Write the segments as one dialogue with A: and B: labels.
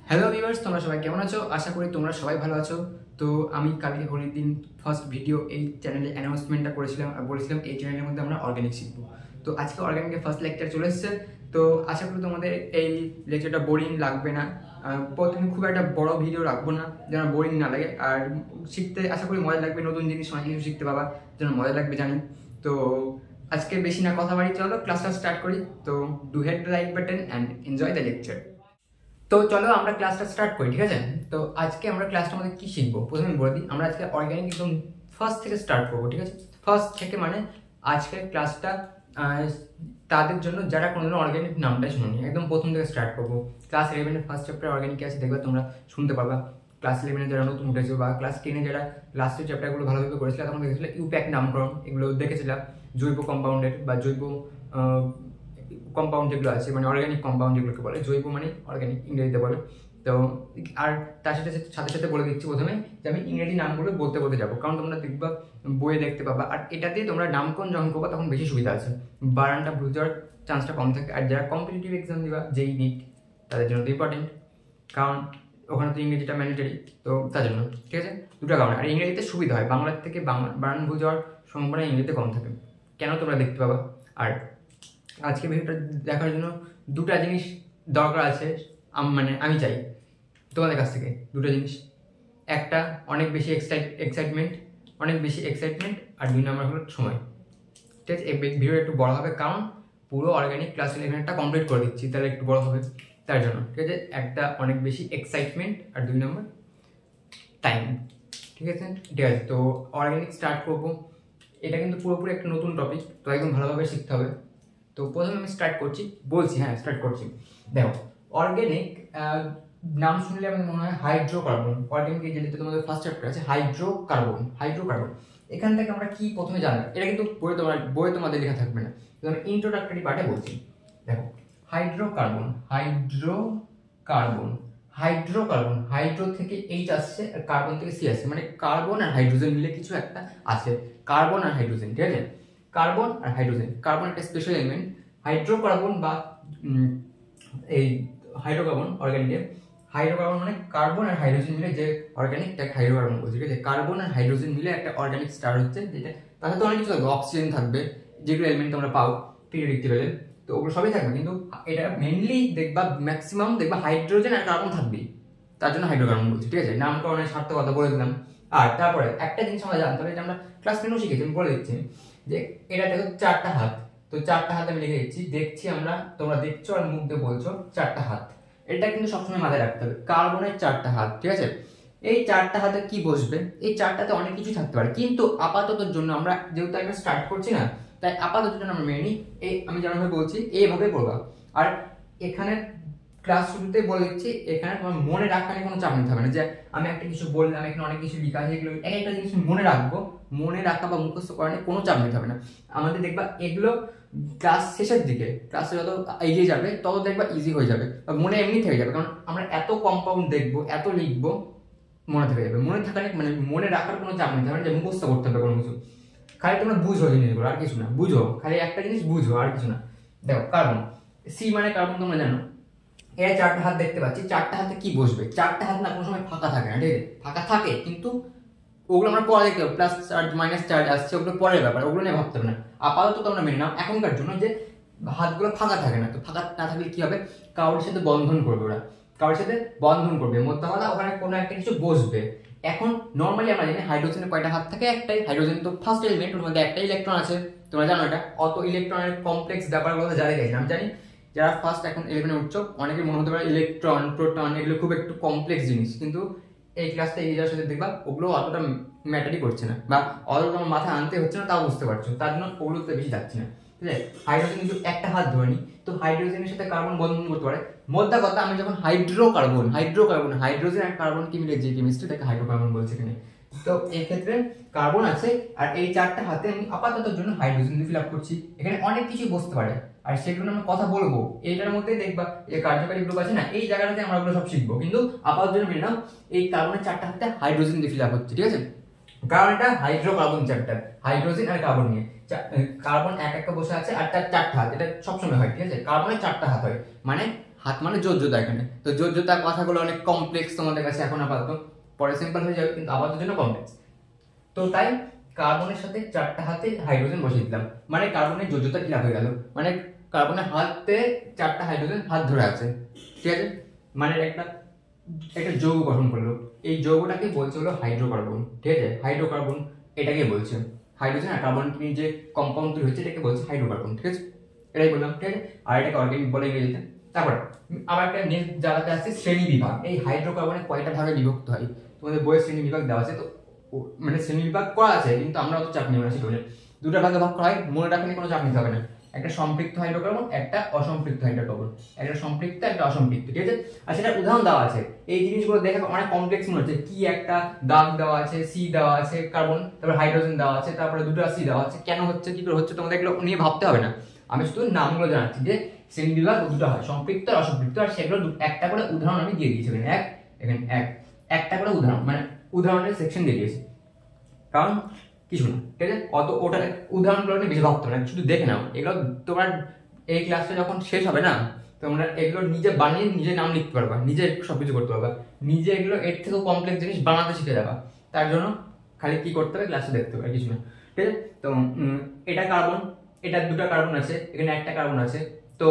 A: Hello viewers, তোমরা সবাই কেমন আছো? আশা করি তোমরা সবাই ভালো আছো। তো আমি কালকে হোলির দিন ফার্স্ট ভিডিও এই চ্যানেলে অ্যানাউন্সমেন্টটা করেছিলাম আর বলেছিলাম এই চ্যানেলের মধ্যে আমরা অর্গানিক শিখবো। তো আজকে অর্গানিকের ফার্স্ট লেকচার চলে এসেছে। তো আশা করি তোমাদের এই লেকচারটা বোরিং লাগবে না। প্রথমে খুব একটা বড় ভিডিও রাখবো না যেন বোরিং না লাগে, আর শিখতে আশা করি মজা লাগবে। নতুন জিনিস অনেক কিছু শিখতে পাবা, যেন মজা লাগবে জানি। তো আজকে বেশি না কথা বাড়ি, চলো ক্লাসটা স্টার্ট করি। তো do hit the like button and enjoy the lecture. তো চলো আমরা ক্লাসটা স্টার্ট করি, ঠিক আছে? তো আজকে আমরা ক্লাসটার মধ্যে কি শিখবো প্রথমে বলে দিই। আমরা আজকে অর্গানিক একদম ফার্স্ট থেকে স্টার্ট করবো, ঠিক আছে? ফার্স্ট থেকে মানে আজকের ক্লাসটা তাদের জন্য যারা কোনোদিন অর্গানিক নামটাই শুনুনি, একদম প্রথম থেকে স্টার্ট করবো। ক্লাস 11-এর ফার্স্ট চ্যাপ্টার অর্গানিক আছে, দেখবে তোমরা শুনতে পারবা। ক্লাস 11-এ যারা নতুন উঠেছে বা ক্লাস 10-এ যারা লাস্টের চ্যাপ্টারগুলো ভালোভাবে করেছিল, তখন দেখেছিল ইউপ্যাক নামকরণ, এগুলো দেখেছিলাম। জৈব কম্পাউন্ডের বা জৈব কম্পাউন্ড যেগুলো আছে, মানে অর্গানিক কম্পাউন্ড যেগুলোকে বলে, জৈব মানে অর্গানিক ইংরেজিতে বলে। তো আর তার সাথে সাথে সাথে বলে দিচ্ছি প্রথমে যে আমি ইংরেজি নামগুলো বলতে বলতে যাবো, কারণ তোমরা দেখবা বইয়ে দেখতে পাবা। আর এটাতে তোমরা নামকরণ যখন করবা তখন বেশি সুবিধা আছে, বানানটা ভুল যাওয়ার চান্সটা কম থাকে। আর যারা কম্পিটিটিভ এক্সাম দিবা, যেই নিট, তাদের জন্য তো ইম্পর্টেন্ট, কারণ ওখানে তো ইংরেজিটা ম্যান্ডেটরি। তো তার জন্য ঠিক আছে, দুটো কারণে। আর ইংরেজিতে সুবিধা হয়, বাংলার থেকে বানান ভুল যাওয়ার সম্ভাবনা ইংরেজিতে কম থাকে, কেন তোমরা দেখতে পাবা। আর আজকে ভিডিওটা দেখার জন্য দুটা জিনিস দরকার আছে, মানে আমি চাই তোমাদের কাছ থেকে দুটো জিনিস। একটা অনেক বেশি এক্সাইটমেন্ট, আর 2 নম্বর হলো সময়। ঠিক আছে, এই ভিডিওটা একটু বড় হবে, কারণ পুরো অর্গানিক ক্লাস 11টা কমপ্লিট করে দিচ্ছি, তাহলে একটু বড় হবে তার জন্য। ঠিক আছে, একটা অনেক বেশি এক্সাইটমেন্ট আর 2 নম্বর টাইম। ঠিক আছে, তো অর্গানিক স্টার্ট করবো। এটা কিন্তু পুরোপুরি একটা নতুন টপিক, তো একদম ভালোভাবে শিখতে হবে। তো প্রথমে আমি স্টার্ট করছি, স্টার্ট করছি। দেখো, অর্গানিক নাম শুনলে আমাদের মনে হয় হাইড্রোকার্বন। অর্গানিক যেটা তোমাদের ফার্স্ট চ্যাপ্টার আছে, হাইড্রোকার্বন। এখান থেকে আমরা কি প্রথমে জানবো, এটা কিন্তু বইয়ে তোমাদের লেখা থাকবে না, ইন্ট্রোডাক্টরি পার্টে বলছি। দেখো, হাইড্রোকার্বন হাইড্রো থেকে এইচ আসছে আর কার্বন থেকে সি আসছে, মানে কার্বন আর হাইড্রোজেন মিলে কিছু একটা আছে। কার্বন আর হাইড্রোজেন, ঠিক আছে? কার্বন একটা স্পেশাল এলিমেন্ট। হাইড্রোকার্বন বা এই হাইড্রোকার্বন অর্গানিকের, হাইড্রোকার্বন মানে কার্বন আর হাইড্রোজেন মিলে যে অর্গানিক, তাকে হাইড্রোকার্বন বলছে। ঠিক আছে, কার্বন আর হাইড্রোজেন মিলে একটা অর্গানিক স্টার হচ্ছে, যেটা তাতে তো অনেক কিছু থাকবে, অক্সিজেন থাকবে, যেগুলো এলিমেন্ট তোমরা পাও পিরিয়ডিক টেবিলে, তো ওগুলো সবই থাকবে। কিন্তু এটা মেইনলি দেখবা, ম্যাক্সিমাম দেখবা হাইড্রোজেন আর কার্বন থাকবেই, তার জন্য হাইড্রোকার্বন বলছি। ঠিক আছে, নামকরণের সার্থকতা বলে দিলাম। আর তারপরে একটা জিনিস আমরা জানতে হবে, যে আমরা ক্লাস 10 শিখেছি, আমি বলে দিচ্ছি যে এটা দেখো 4টা হাত। তো 4টা হাত আমি লিখে দিচ্ছি, দেখছি আমরা, তোমরা দেখছো আর মুখ দিয়ে বলছো 4টা হাত। এটা কিন্তু সবসময় মাথায় রাখতে হবে, কার্বনের 4টা হাত। ঠিক আছে, এই 4টা হাতে কি বসবে? এই 4টাতে অনেক কিছু থাকতে পারে, কিন্তু আপাতত জন্য আমরা যেহেতু একটা স্টার্ট করছি না, তাই আপাতত জন্য আমরা মেনে নিই এই, আমি যেমনভাবে বলছি এইভাবে পড়বা। আর এখানে ক্লাস শুরুতে বলে দিচ্ছি, এখানে তোমার মনে রাখা নিয়ে কোনো চাপ নিতে হবে না, যে আমি একটা কিছু বললাম, এখানে অনেক কিছু লেখা আছে, এগুলো এক একটা জিনিস মনে রাখবো। মনে রাখা বা মুখস্থ করা নিয়ে কোনো চাপ নিতে হবে না। আমাদের দেখবা এগুলো ক্লাস শেষের দিকে, ক্লাসে যত এগিয়ে যাবে তত দেখবা ইজি হয়ে যাবে, বা মনে এমনি থেকে যাবে, কারণ আমরা এত কম্পাউন্ড দেখবো, এত লিখবো, মনে থেকে যাবে। মনে থাকা মানে মনে রাখার কোনো চাপ নিতে হবে না, যে মুখস্থ করতে হবে কোনো কিছু। খালি তোমরা বুঝো জিনিসগুলো, আর কিছু না, বুঝো, খালি একটা জিনিস বুঝো, আর কিছু না। দেখো, কার্বন, সি মানে কার্বন, তোমরা জানো। এরা 4টা হাত দেখতে পাচ্ছি, 4টা হাতে কি বসবে? 4টা হাত না কোনো সময় ফাঁকা থাকে না, ঠিক আছে? ফাঁকা থাকে, কিন্তু ওগুলো আমরা পরে দেখতে পাবো, প্লাস চার্জ মাইনাস চার্জ আসছে, ওগুলো পরের ব্যাপার, ওগুলো নিয়ে ভাবতে হবে না। আপাতত তোমরা মেনে নাও এখনকার জন্য যে হাতগুলো ফাঁকা থাকে না। তো ফাঁকা না থাকলে কি হবে? কারোর সাথে বন্ধন করবে, মধ্যে কথা, ওখানে কোনো একটা কিছু বসবে। এখন নর্মালি আমরা জানি হাইড্রোজেনের কয়টা হাত থাকে? একটাই। হাইড্রোজেন তো ফার্স্ট এলিমেন্ট, ওর মধ্যে একটা ইলেকট্রন আছে, তোমরা জানো এটা। অত ইলেকট্রনের কমপ্লেক্স ব্যাপারগুলো জানি না, আমি জানি যারা ফার্স্ট এখন 11-এ উঠছো, অনেকের মনে হতে পারে ইলেকট্রন, প্রোটন, এগুলো খুব একটু কমপ্লেক্স জিনিস, কিন্তু এই ক্লাসটা এগিয়ে যাওয়ার সাথে দেখবা ওগুলো অতটা ম্যাটারই করছে না, বা অতটা তোমার মাথায় আনতে হচ্ছে না, তাও বুঝতে পারছো, তার জন্য ওগুলোতে বেশি যাচ্ছে না। ঠিক আছে, হাইড্রোজেন কিন্তু একটা হাত ধরে নি, তো হাইড্রোজেনের সাথে কার্বন বন্ধন করতে পারে। মোদ্দা কথা, আমি যখন হাইড্রোকার্বন, হাইড্রোজেন আর কার্বনকে মিলে যে কেমিস্ট্রি, তাকে হাইড্রোকার্বন বলছে এখানে। তো এই ক্ষেত্রে কার্বন আছে, আর এই 4টা হাতে আমি আপাতত জন্য হাইড্রোজেন দিয়ে ফিল আপ করছি। এখানে অনেক কিছু বসতে পারে, আর সেগুলো আমরা কথা বলবো। এইটার মধ্যে দেখবা এই কার্যকারী গ্রুপ আছে না, এই জায়গাটাতে আমরা ওগুলো সব শিখবো। কিন্তু আপাতত জন্য মেনে নাও এই কার্বনের 4টা হাতে হাইড্রোজেন দিয়ে ফিল আপ হচ্ছে। ঠিক আছে, কারণ এটা হাইড্রোকার্বন চ্যাপ্টার, হাইড্রোজেন আর কার্বন নিয়ে। কার্বন এক একটা বসে আছে, আর তার 4টা হাত, এটা সবসময় হয়। ঠিক আছে, কার্বনের 4টা হাত হয়, মানে হাত মানে যোজ্যতা এখানে। তো যোজ্যতার কথাগুলো অনেক কমপ্লেক্স তোমাদের কাছে এখন আপাতত, পরে সিম্পল হয়ে যাবে, কিন্তু আপাতত জন্য কমপ্লেক্স। তো তাই কার্বনের সাথে 4টা হাতে হাইড্রোজেন বসিয়ে দিলাম, মানে কার্বনের যোজ্যতা কি লাভ হয়ে গেল, মানে কার্বনের হাতে 4টা হাইড্রোজেন হাত ধরে আছে, ঠিক আছে, মানে একটা যৌগ গঠন করলো। এই যৌগটাকে বলছে হলো হাইড্রোকার্বন, ঠিক আছে, হাইড্রোকার্বন এটাকে বলছে। হাইড্রোজেন আর কার্বন যে কম্পাউন্ড তৈরি হচ্ছে এটাকে বলছে হাইড্রোকার্বন, ঠিক আছে, এটাই বললাম, ঠিক আছে। আর এটাকে অর্গানিক বলে ইংরেজিতে। তারপর আবার একটা নেক্সট জায়গাতে আছে শ্রেণী বিভাগ। এই হাইড্রোকার্বনে কয়টা ভাগে বিভক্ত হয় তোমাদের বইয়ের শ্রেণী বিভাগ দেওয়া আছে, তো মানে শ্রেণী বিভাগ করা আছে, কিন্তু আমরা অত চাপ নিব না সেগুলো। 2টা ভাগে ভাগ করা হয়, মনে রাখলে কোনো চাপ নিতে হবে না। একটা সম্পৃক্ত হাইড্রোকার্বন, একটা অসম্পৃক্ত হাইড্রোকার্বন, একটা সম্পৃক্ত একটা অসম্পৃক্ত, ঠিক আছে। আর সেটা উদাহরণ দেওয়া আছে। এই জিনিসগুলো দেখে অনেক কমপ্লেক্স মনে হচ্ছে, কি একটা দাগ দেওয়া আছে, সি দেওয়া আছে কার্বন, তারপর হাইড্রোজেন দেওয়া আছে, তারপরে 2টা সি দেওয়া আছে, কেন হচ্ছে কি করে হচ্ছে তোমাদের এগুলো নিয়ে ভাবতে হবে না। আমি শুধু নামগুলো জানাচ্ছি যে শ্রেণী বিভাগ 2টা হয়, সম্পৃক্ত আর অসম্পৃক্ত, আর সেগুলো একটা করে উদাহরণ আমি দিয়ে দিয়েছি এখানে এখানে একটা করে উদাহরণ, মানে উদাহরণের সেকশন দিয়ে দিয়েছি, কারণ কিছু না, ঠিক আছে। অত ওটা উদাহরণগুলো নিয়ে বেশি ভাবতে হবে না, শুধু দেখে নাও। এগুলো তোমার এই ক্লাসটা যখন শেষ হবে না, তোমরা এগুলো নিজে বানিয়ে নিজে নাম লিখতে পারবা, নিজে সবকিছু করতে পারবা, নিজে এগুলো এর থেকেও কমপ্লেক্স জিনিস বানাতে শিখে যাবা। তার জন্য খালি কি করতে হবে, ক্লাসে দেখতে হবে, কিছু না, ঠিক আছে। তো এটা কার্বন, এটা 2টা কার্বন আছে, এখানে একটা কার্বন আছে, তো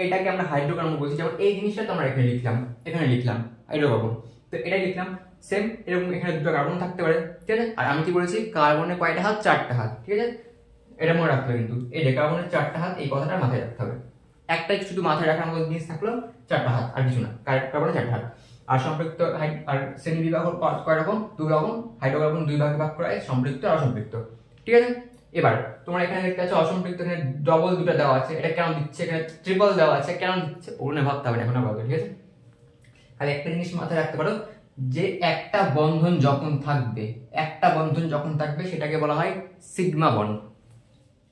A: এটাকে আমরা হাইড্রোকার্বন বলছি। যেমন এই জিনিসটা তো আমরা এখানে লিখলাম হাইড্রোকার্বন, তো এটাই লিখলাম সেম। এরকম এখানে 2টা কার্বন থাকতে পারে, ঠিক আছে। আর আমি কি বলেছি, কার্বনে কয়টা হাত, 4টা হাত, ঠিক আছে, এটা মনে রাখতে হবে। কিন্তু এই যে কার্বনের 4টা হাত, এই কথাটা মাথায় রাখতে হবে। একটাই শুধু মাথায় রাখার মতো জিনিস থাকলো, 4টা হাত, আর কিছু না, কার্বনের 4টা হাত। আর সম্পৃক্ত আর শ্রেণী বিভাগ কয় রকম, 2 রকম। হাইড্রোকার্বন 2 ভাগে ভাগ করা হয়, সম্পৃক্ত আর অসম্পৃক্ত, ঠিক আছে। এবার তোমরা এখানে দেখতে পাচ্ছ অসম্পৃক্ত, এখানে ডবল 2টা দেওয়া আছে, এটা কেন দিচ্ছে, এখানে ট্রিপল দেওয়া আছে, কেন দিচ্ছে ওগুলো ভাবতে হবে না এখন আপাতত, ঠিক আছে। খালি একটা জিনিস মাথায় রাখতে পারো, যে একটা বন্ধন যখন থাকবে সেটাকে বলা হয় সিগমা বন্ড।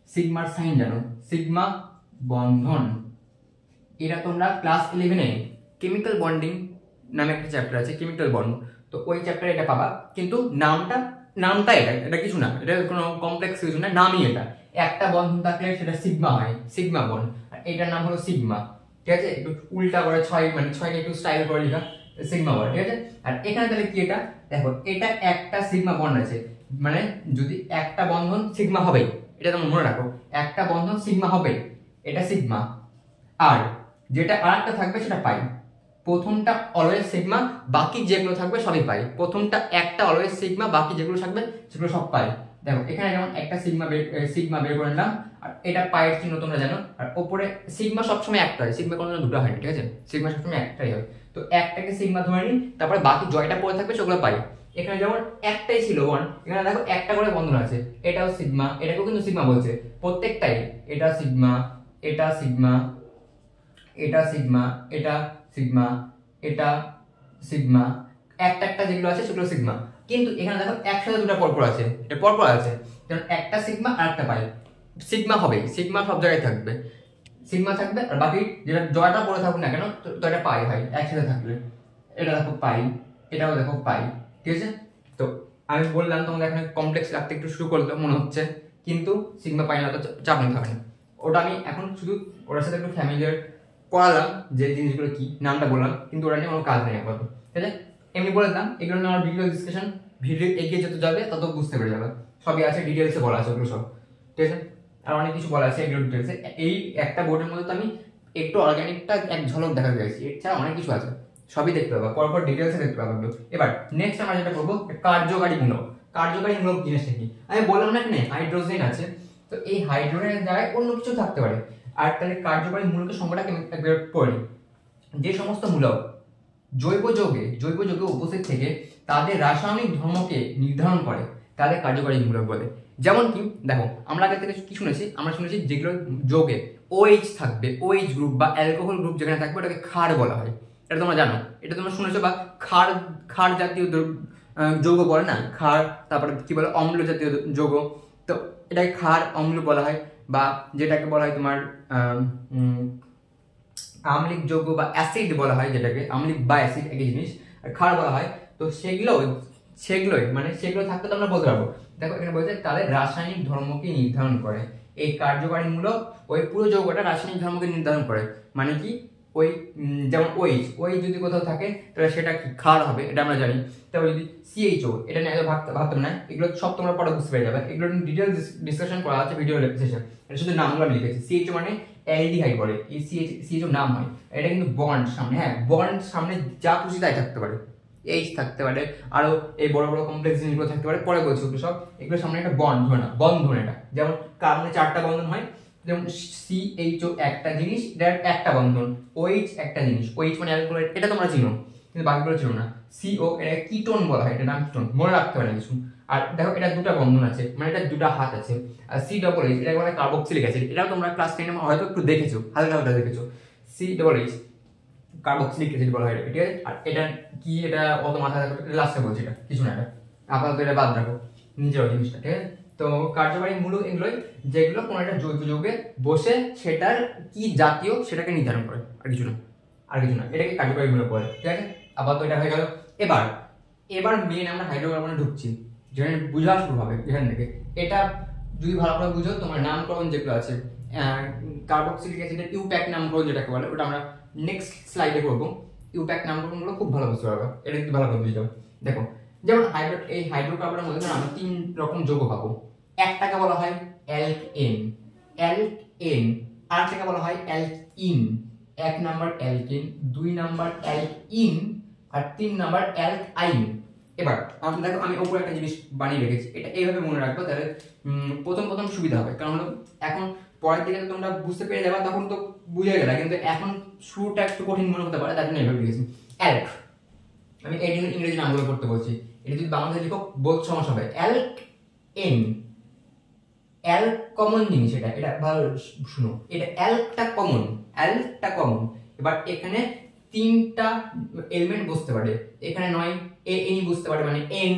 A: সিগমার সাইন জানো, সিগমা বন্ধন। এটা তোমরা ক্লাস 11-এ কেমিক্যাল বন্ডিং নামে একটা চ্যাপ্টার আছে, কেমিক্যাল বন্ড, তো ওই চ্যাপ্টারে এটা পাবা। কিন্তু নামটা এটা কিছু না, এটা কোনো কমপ্লেক্স কিছু না, নামই এটা। একটা বন্ধন থাকলে সেটা সিগমা হয়, সিগমা বন্ড, আর এটার নাম হলো সিগমা, ঠিক আছে। একটু উল্টা করে 6 মানে 6কে একটু স্টাইল করে লেখা, সিগমা বন্ড, ঠিক আছে। আর এখানে তাহলে কি, এটা দেখো, এটা একটা সিগমা বন্ড আছে, মানে যদি একটা বন্ধন সিগমা হবে, এটা তোমরা মনে রাখো, একটা বন্ধন সিগমা হবে, এটা সিগমা। আর যেটা আরেকটা থাকবে সেটা পাই। প্রথমটা অলওয়েজ সিগমা, বাকি যেগুলো থাকবে সবই পাই। প্রথমটা একটা অলওয়েজ সিগমা, বাকি যেগুলো থাকবে সেগুলো সব পাই। দেখো এখানে যেমন একটা সিগমা বের করে নিলাম, আর এটা পাইয়ের চিহ্ন তোমরা জানো। আর উপরে সিগমা সবসময় একটা হয়, সিগমা কোনো 2টা হয় না, ঠিক আছে, সিগমা সবসময় একটাই হয়। তো একটাকে সিগমা ধরে নিই, তারপরে বাকি জয়টা পড়ে থাকবে সেগুলো পাই। এখানে যেমন একটাই ছিল 1, এখানে দেখো একটা করে বন্ধন আছে, এটাও সিগমা, এটাকেও কিন্তু সিগমা বলছে প্রত্যেকটাই। এটা সিগমা, এটা সিগমা, এটা সিগমা, এটা সিগমা, এটা সিগমা, একটা যেগুলো আছে সেগুলো সিগমা। কিন্তু এখানে দেখো একসাথে 2টা পরপর আছে, এটা পরপর আছে, কারণ একটা সিগমা আর একটা পাই। সিগমা হবে, সিগমা সব জায়গায় থাকবে, সিগমা থাকবে, আর বাকি যেটা জয়টা পড়ে থাকুক না কেন, তো এটা পাই হয় একসাথে থাকলে। এটা দেখো পাই, এটাও দেখো পাই, ঠিক আছে। তো আমি বললাম তোমাদের এখানে কমপ্লেক্স রাখতে একটু শুরু করলে মনে হচ্ছে, কিন্তু সিগমা পাই না তো চাপ নিতে হবে না। ওটা আমি এখন শুধু ওটার সাথে একটু ফ্যামিলিয়ার করালাম, যে জিনিসগুলো কি নামটা বললাম, কিন্তু ওটা নিয়ে কোনো কাজ নেই আপাতত, ঠিক আছে। এমনি বলে দিলাম, এগুলো নিয়ে আমার ভিডিও ডিসকাশন, ভিডিও এগিয়ে যত যাবে তত বুঝতে পেরে যাবে, সবই আছে, ডিটেলসে বলা আছে ওগুলো সব, ঠিক আছে। আর অনেক কিছু বলা আছে এগুলো ডিটেলসে। এই একটা বোর্ডের মধ্যে তো আমি একটু অর্গানিকটা এক ঝলক দেখা যাচ্ছি, এছাড়া অনেক কিছু আছে, সবই দেখতে পাবো, পরপর ডিটেলসে দেখতে পাবো। এবার নেক্সট আমরা যেটা করবো, কার্যকারী মূলক। কার্যকারী মূলক জিনিসটা কি, আমি বললাম না এখানে হাইড্রোজেন আছে, তো এই হাইড্রোজেনের জায়গায় অন্য কিছু থাকতে পারে। আর তাহলে কার্যকারী মূলকের সংখ্যাটাকে একবার পড়ি। যে সমস্ত মূলক জৈব যৌগে উপস্থিত থেকে তাদের রাসায়নিক ধর্মকে নির্ধারণ করে তাদের কার্যকারী মূলক বলে। যেমন কি দেখো, আমরা আগে থেকে কি শুনেছি, আমরা শুনেছি যেগুলো যৌগে OH থাকবে, OH গ্রুপ বা অ্যালকোহল গ্রুপ যেখানে থাকবে ওটাকে ক্ষার বলা হয়। এটা তোমরা জানো, এটা তোমরা শুনেছো, বা ক্ষার জাতীয় যৌগ বলে না, ক্ষার, তারপরে কি বলে অম্ল জাতীয় যৌগ, তো এটাকে ক্ষার অম্ল বলা হয়। বা যেটাকে বলা হয় তোমার আম্লিক যৌগ বা অ্যাসিড বলা হয়, যেটাকে আম্লিক বা অ্যাসিড একই জিনিস, আর ক্ষার বলা হয়। তো সেগুলোই মানে সেগুলো থাকতে তো আমরা বলতে পারবো। দেখো এখানে বলছে তাদের রাসায়নিক ধর্মকে নির্ধারণ করে। এই কার্যকারী মূলক ওই পুরো যৌগটা রাসায়নিক ধর্মকে নির্ধারণ করে, মানে কি ওই যেমন ওই যদি কোথাও থাকে তাহলে সেটা কি ক্ষার হবে, এটা আমরা জানি। তারপর যদি সিএইচও, এটা নিয়ে ভাবতে না, এগুলো সব তোমরা পরে বুঝতে পেরে যাবে, এগুলো ডিটেল ডিসকাশন করা আছে ভিডিও লেকচারে। এটা শুধু নামগুলো আমি লিখেছি। সিএইচও মানে অ্যালডিহাইড বলে, এই সিএইচও নাম হয়, এটা কিন্তু বন্ড সামনে, হ্যাঁ বন্ড সামনে যা খুশি তাই থাকতে পারে, এইচ থাকতে পারে, আরো এই বড় বড় কমপ্লেক্স জিনিসগুলো থাকতে পারে, পরে বলছি ওগুলো সব। এগুলোর সামনে একটা বন্ড হয় না, বন্ধন, এটা যেমন কার্বনে 4টা বন্ধন হয়, যেমন সিএইচও একটা জিনিস, এটা একটা বন্ধন, ওএইচ একটা জিনিস, ওএইচ মানে অ্যালকোহল, এটা তোমরা চিনো কিন্তু বাকিগুলো চিনো না। সিও এটা কিটোন বলা হয়, এটা নাম কিটোন, মনে রাখতে পারে কিছু। আর দেখো এটা দুটা বন্ধন আছে, মানে এটা দুটা হাত আছে। আর সি ডবল এইচ, এটা বলে কার্বক্সিলিক অ্যাসিড, এটাও তোমরা ক্লাস 10 এ হয়তো একটু দেখেছো, হালকা হালকা দেখেছো। C double H carboxylic acid বলা হয়, ঠিক আছে। আর এটা কি, এটা অত মাথায় রাখো, লাস্টে বলছি, এটা কিছু না, এটা আপাতত এটা বাদ রাখো নিজের জিনিসটা, ঠিক আছে। তো কার্যকারী মূলক এগুলোই যেগুলো কোনো একটা জৈব যৌগে বসে সেটার কি জাতীয় সেটাকে নির্ধারণ করে, আর কিছু না, এটাকে কার্যকারী মূলক বলে, ঠিক আছে। আপাতত এটা হয়ে গেল। এবার মেন আমরা হাইড্রোকার্বনে ঢুকছি, যেখানে বোঝা শুরু হবে এখান থেকে। এটা যদি ভালো করে বুঝো, তোমার নামকরণ যেগুলো আছে, কার্বক্সিলিক অ্যাসিডের ইউপ্যাক নামকরণ যেটাকে বলে, ওটা আমরা নেক্সট স্লাইডে করবো। ইউপ্যাক নামকরণগুলো খুব ভালো বুঝতে পারবে, এটা যদি ভালো করে বুঝে যাও। দেখো যেমন এই হাইড্রোকার্বনের মধ্যে আমরা 3 রকম যৌগ পাবো। একটাকে বলা হয় অ্যালকেন, আরেকটাকে বলা হয় alkene. 1 number alkane, 2 number alkene, আর 3 নাম্বার অ্যালকাইন। এবার দেখো আমি উপরে একটা জিনিস বানিয়ে রেখেছি, এটা এইভাবে মনে রাখবো, তাহলে প্রথম সুবিধা হবে। কারণ হলো এখন পরের দিকে তোমরা বুঝতে পেরে যাবে, তখন তো বুঝে গেলে, কিন্তু এখন শুরুটা একটু কঠিন মনে হতে পারে, তার জন্য এইভাবে লিখেছি অ্যালক। আমি এই জন্য ইংরেজি নামগুলো করতে বলছি, এটা যদি বাংলাতে লিখো বহুত সমস্যা হবে। অ্যালক এন, অ্যালক কমন জিনিস, এটা ভালো শুনো, এটা অ্যালকটা কমন। এবার এখানে 3টা এলিমেন্ট বসতে পারে, এখানে নয় এ এনি বসতে পারে, মানে এন,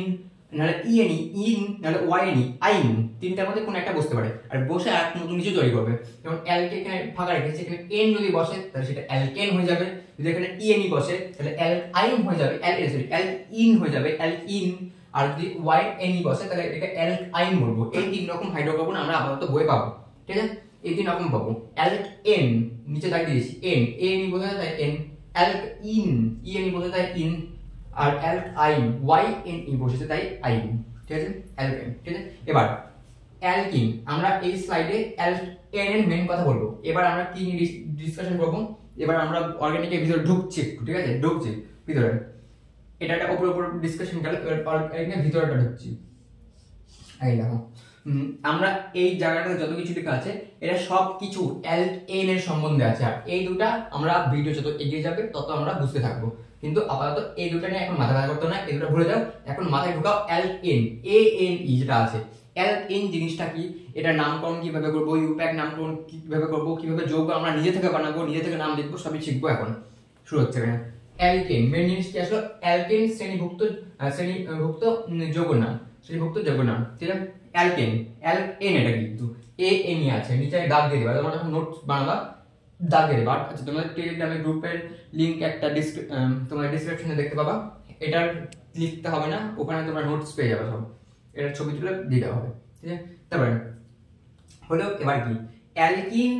A: নাহলে ই এনি, ইন, নাহলে ওয়াই এনি, আইন, 3টার মধ্যে কোনো একটা বসতে পারে, আর বসে আর নতুন কিছু তৈরি করবে। যেমন অ্যালকে এখানে ফাঁকা রেখেছে, এখানে এন যদি বসে তাহলে সেটা অ্যালকেন হয়ে যাবে, যদি এখানে ই এনি বসে তাহলে অ্যালআইন হয়ে যাবে, অ্যালইন হয়ে যাবে, অ্যালইন। আর যদি ওয়াই এনি বসে তাহলে এটাকে অ্যালকাইন বলবো। এই 3 রকম হাইড্রোকার্বন আমরা আপাতত বইয়ে পাবো, ঠিক আছে। এই 3 রকম পাবো। অ্যালকেন নিচে দাগ দিয়েছি, এন, এ এনি বোঝায় তাই এন, অ্যালকইন, ই এনি বোঝায় তাই ইন, আর অ্যালকাইন, ওয়াই এন ই বসেছে তাই আইন, ঠিক আছে, অ্যালকেন, ঠিক আছে। এবার অ্যালকিন, আমরা এই স্লাইডে অ্যালকেন এর মেইন কথা বলবো। এবার আমরা কি ডিসকাশন করব, এবার আমরা অর্গানিকের ভিতরে ঢুকছি একটু, ঠিক আছে, ঢুকছি ভিতরে। এটা একটা উপর ডিসকাশন গেল, অর্গানিকের ভিতরটা ঢুকছি। এই দেখো আমরা এই জায়গাটাতে যত কিছু লেখা আছে এটা সব কিছু অ্যালকেন এর সম্বন্ধে আছে, আর এই দুটা আমরা ভিডিও যত এগিয়ে যাবে তত আমরা বুঝতে থাকবো। কিন্তু আপাতত এই দুটো নিয়ে এখন মাথা ব্যথা করতে না, এই দুটো ভুলে যাও, এখন মাথায় ঢুকাও অ্যালকেন, এ এন ই যেটা আছে। অ্যালকেন জিনিসটা কি, এটা নামকরণ কিভাবে করবো, ইউপ্যাক নামকরণ কিভাবে করবো, কিভাবে যৌগ আমরা নিজে থেকে বানাবো, নিজে থেকে নাম লিখবো, সবই শিখবো। এখন শুরু হচ্ছে এখানে। অ্যালকেন মেন জিনিস কি আসলে, অ্যালকেন শ্রেণীভুক্ত যৌগের নাম, ঠিক আছে। অ্যালকেন, অ্যালকেন এটা কিন্তু এ এন ই আছে, নিচে দাগ দিয়ে দেবা, তোমরা যখন নোটস বানাবা দাগ দিয়ে দেবা। আচ্ছা তোমাদের টেলিগ্রামের গ্রুপের লিংক একটা তোমার ডেসক্রিপশনে দেখতে পাবা, এটা লিখতে হবে না, ওখানে তোমরা নোটস পেয়ে যাবে সব, এটার ছবি তুলে দিতে হবে, ঠিক আছে। তারপরে হলো এবার কি alkyne,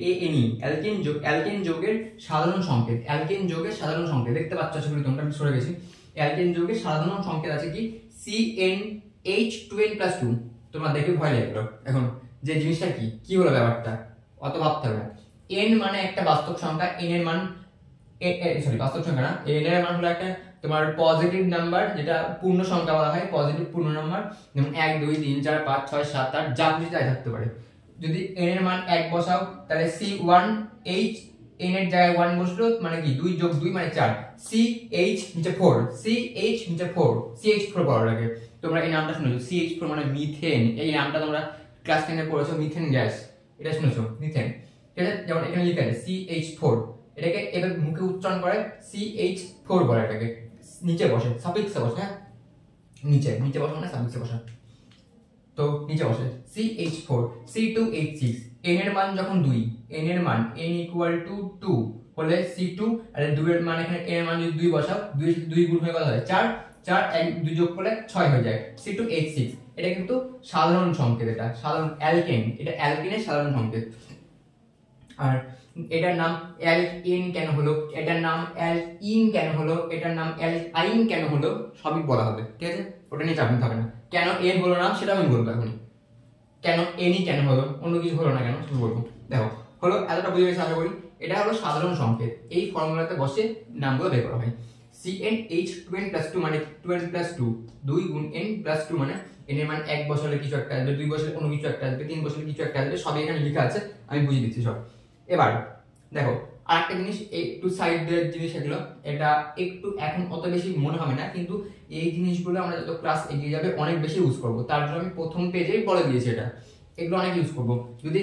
A: A N E, alkane যৌগের সাধারণ সংকেত, দেখতে পাচ্ছ ছবি তোমরা, আমি সরে গেছি। অ্যালকেন যৌগের সাধারণ সংকেত আছে কি, CnH2n+2। তোমরা দেখে ভয় লাগলো এখন যে জিনিসটা কি হলো ব্যাপারটা, অত ভাবতে হবে না। n মানে একটা বাস্তব সংখ্যা, n এর মান বাস্তব সংখ্যা না, n এর মান হলো একটা তোমার পজিটিভ নাম্বার, যেটা পূর্ণ সংখ্যা বলা হয়, পজিটিভ পূর্ণ নাম্বার, যেমন 1 2 3 4 5 6 7 8 যা খুশি তাই থাকতে পারে। যদি n এর মান 1 বসাও তাহলে C1H, n এর জায়গায় 1 বসলো মানে কি 2 যোগ 2 মানে 4, CH নিচে 4, CH নিচে 4, CH4 পড়ার আগে তোমরা এই নামটা শুনেছো, CH4 মানে মিথেন। এই নামটা তোমরা ক্লাস 10 এ পড়েছো, মিথেন গ্যাস, এটা শুনেছো, মিথেন, ঠিক আছে। যেমন এখানে লেখা আছে CH4, এটাকে এবার মুখে উচ্চারণ করে CH4 বলে, এটাকে নিচে বসে, সাফিক্সে বসে, হ্যাঁ নিচে বসে মানে সাফিক্সে বসে, তো নিচে বসে CH4, C2H6, n এর মান যখন 2, n এর মান n = 2 হলে C2, আর 2 এর মান এখানে n এর মান যদি 2 বসাও, 2 এর সাথে 2 গুণ হয়ে কত হয় 4, 4 1 2 যোগ করলে 6 হয়ে যায়, C2H6। এটা কিন্তু সাধারণ সংকেত, এটা সাধারণ অ্যালকেন, এটা অ্যালকেনের সাধারণ সংকেত। আর এটার নাম অ্যালকেন কেন হলো, এটার নাম অ্যালকিন কেন হলো, এটার নাম অ্যালকাইন কেন হলো, সবই বলা হবে, ঠিক আছে? ওটা নিয়ে চাপ নিতে হবে না। কেন এন হলো না সেটা আমি বলবো এখন। কেন এনই কেন হলো, অন্য কিছু হলো না কেন সেটা বলবো। দেখো হলো, এতটা বুঝে গেছে আশা করি। এটা হলো সাধারণ সংকেত, এই ফর্মুলাতে বসে নামগুলো বের করা হয়। CnH2n+2 মানে 2n+2, 2 গুণ n+2 মানে n এর মান 1 বসালে কিছু একটা আসবে, 2 বসালে অন্য কিছু একটা আসবে, 3 বসালে কিছু একটা আসবে, সবই এখানে লেখা আছে, আমি বুঝিয়ে দিচ্ছি সব। এবার দেখো আরেকটা জিনিস, একটু সাইডের জিনিস এগুলো, এটা একটু এখন অত বেশি মনে হবে না, কিন্তু এই জিনিসগুলো আমরা যত ক্লাস এগিয়ে যাবে অনেক বেশি ইউজ করবো, তার জন্য আমি প্রথম পেজেই বলে দিয়েছি এটা, এগুলো অনেক ইউজ করবো। যদি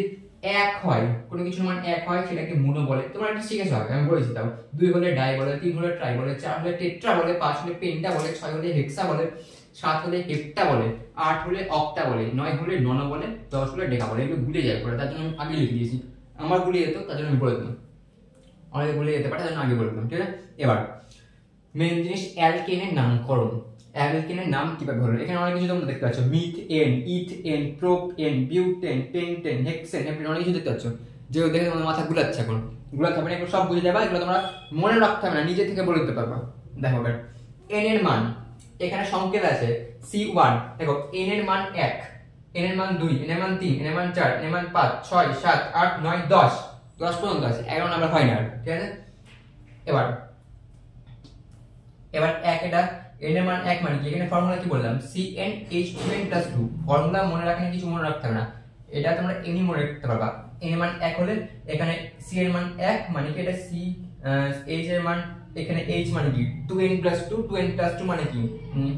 A: এক হয়, কোনো কিছুর মান এক হয় সেটাকে মনো বলে, তোমরা এটা শিখেছ হবে, আমি বলেছি তাও। 2 হলে ডাই বলে, 3 হলে ট্রাই বলে, 4 হলে টেট্রা বলে, 5 হলে পেন্টা বলে, 6 হলে হেক্সা বলে, 7 হলে হেপ্টা বলে, 8 হলে অক্টা বলে, 9 হলে ননো বলে, 10 হলে ডেকা বলে। এগুলো ভুলে যায় পরে, তার জন্য আমি আগে লিখে দিয়েছি। আমার ভুলে যেত তার জন্য আমি বলে দিলাম, অনেকে ভুলে যেতে পারে তার জন্য আগে বলে দিলাম, ঠিক আছে? এবার মেন জিনিস অ্যালকেনের নামকরণ। অ্যালকেনের নাম কিভাবে হলো, এখানে অনেক কিছু তোমরা দেখতে পাচ্ছ, methane, ethane, propane, butane, pentane, hexane, heptane, অনেক কিছু দেখতে পাচ্ছ, যেগুলো দেখে তোমাদের মাথা ঘুরাচ্ছে এখন, ঘুরাতে হবে না, এগুলো সব বুঝে যাবে, এগুলো তোমরা মনে রাখতে হবে না, নিজে থেকে বলে দিতে পারবা। দেখো এন এর মান, এখানে সংকেত আছে C1, দেখো এন এর মান 1, এন এর মান 2, এন এর মান 3, এন এর মান 4, এন এর মান 5, 6, 7, 8, 9, 10 পর্যন্ত আছে, 11 নাম্বার হয় না, ঠিক আছে? এবার 1 এটা n এর মান 1 মানে কি, এখানে ফর্মুলা কি বললাম, CnH2n+2, ফর্মুলা মনে রাখলে কিছু মনে রাখতে হবে না, এটা তোমরা এমনি মনে রাখতে পারবা। n এর মান 1 হলে এখানে c এর মান 1 মানে কি, এটা c, h এর মান, এখানে h মানে কি 2n+2, 2n+2 মানে কি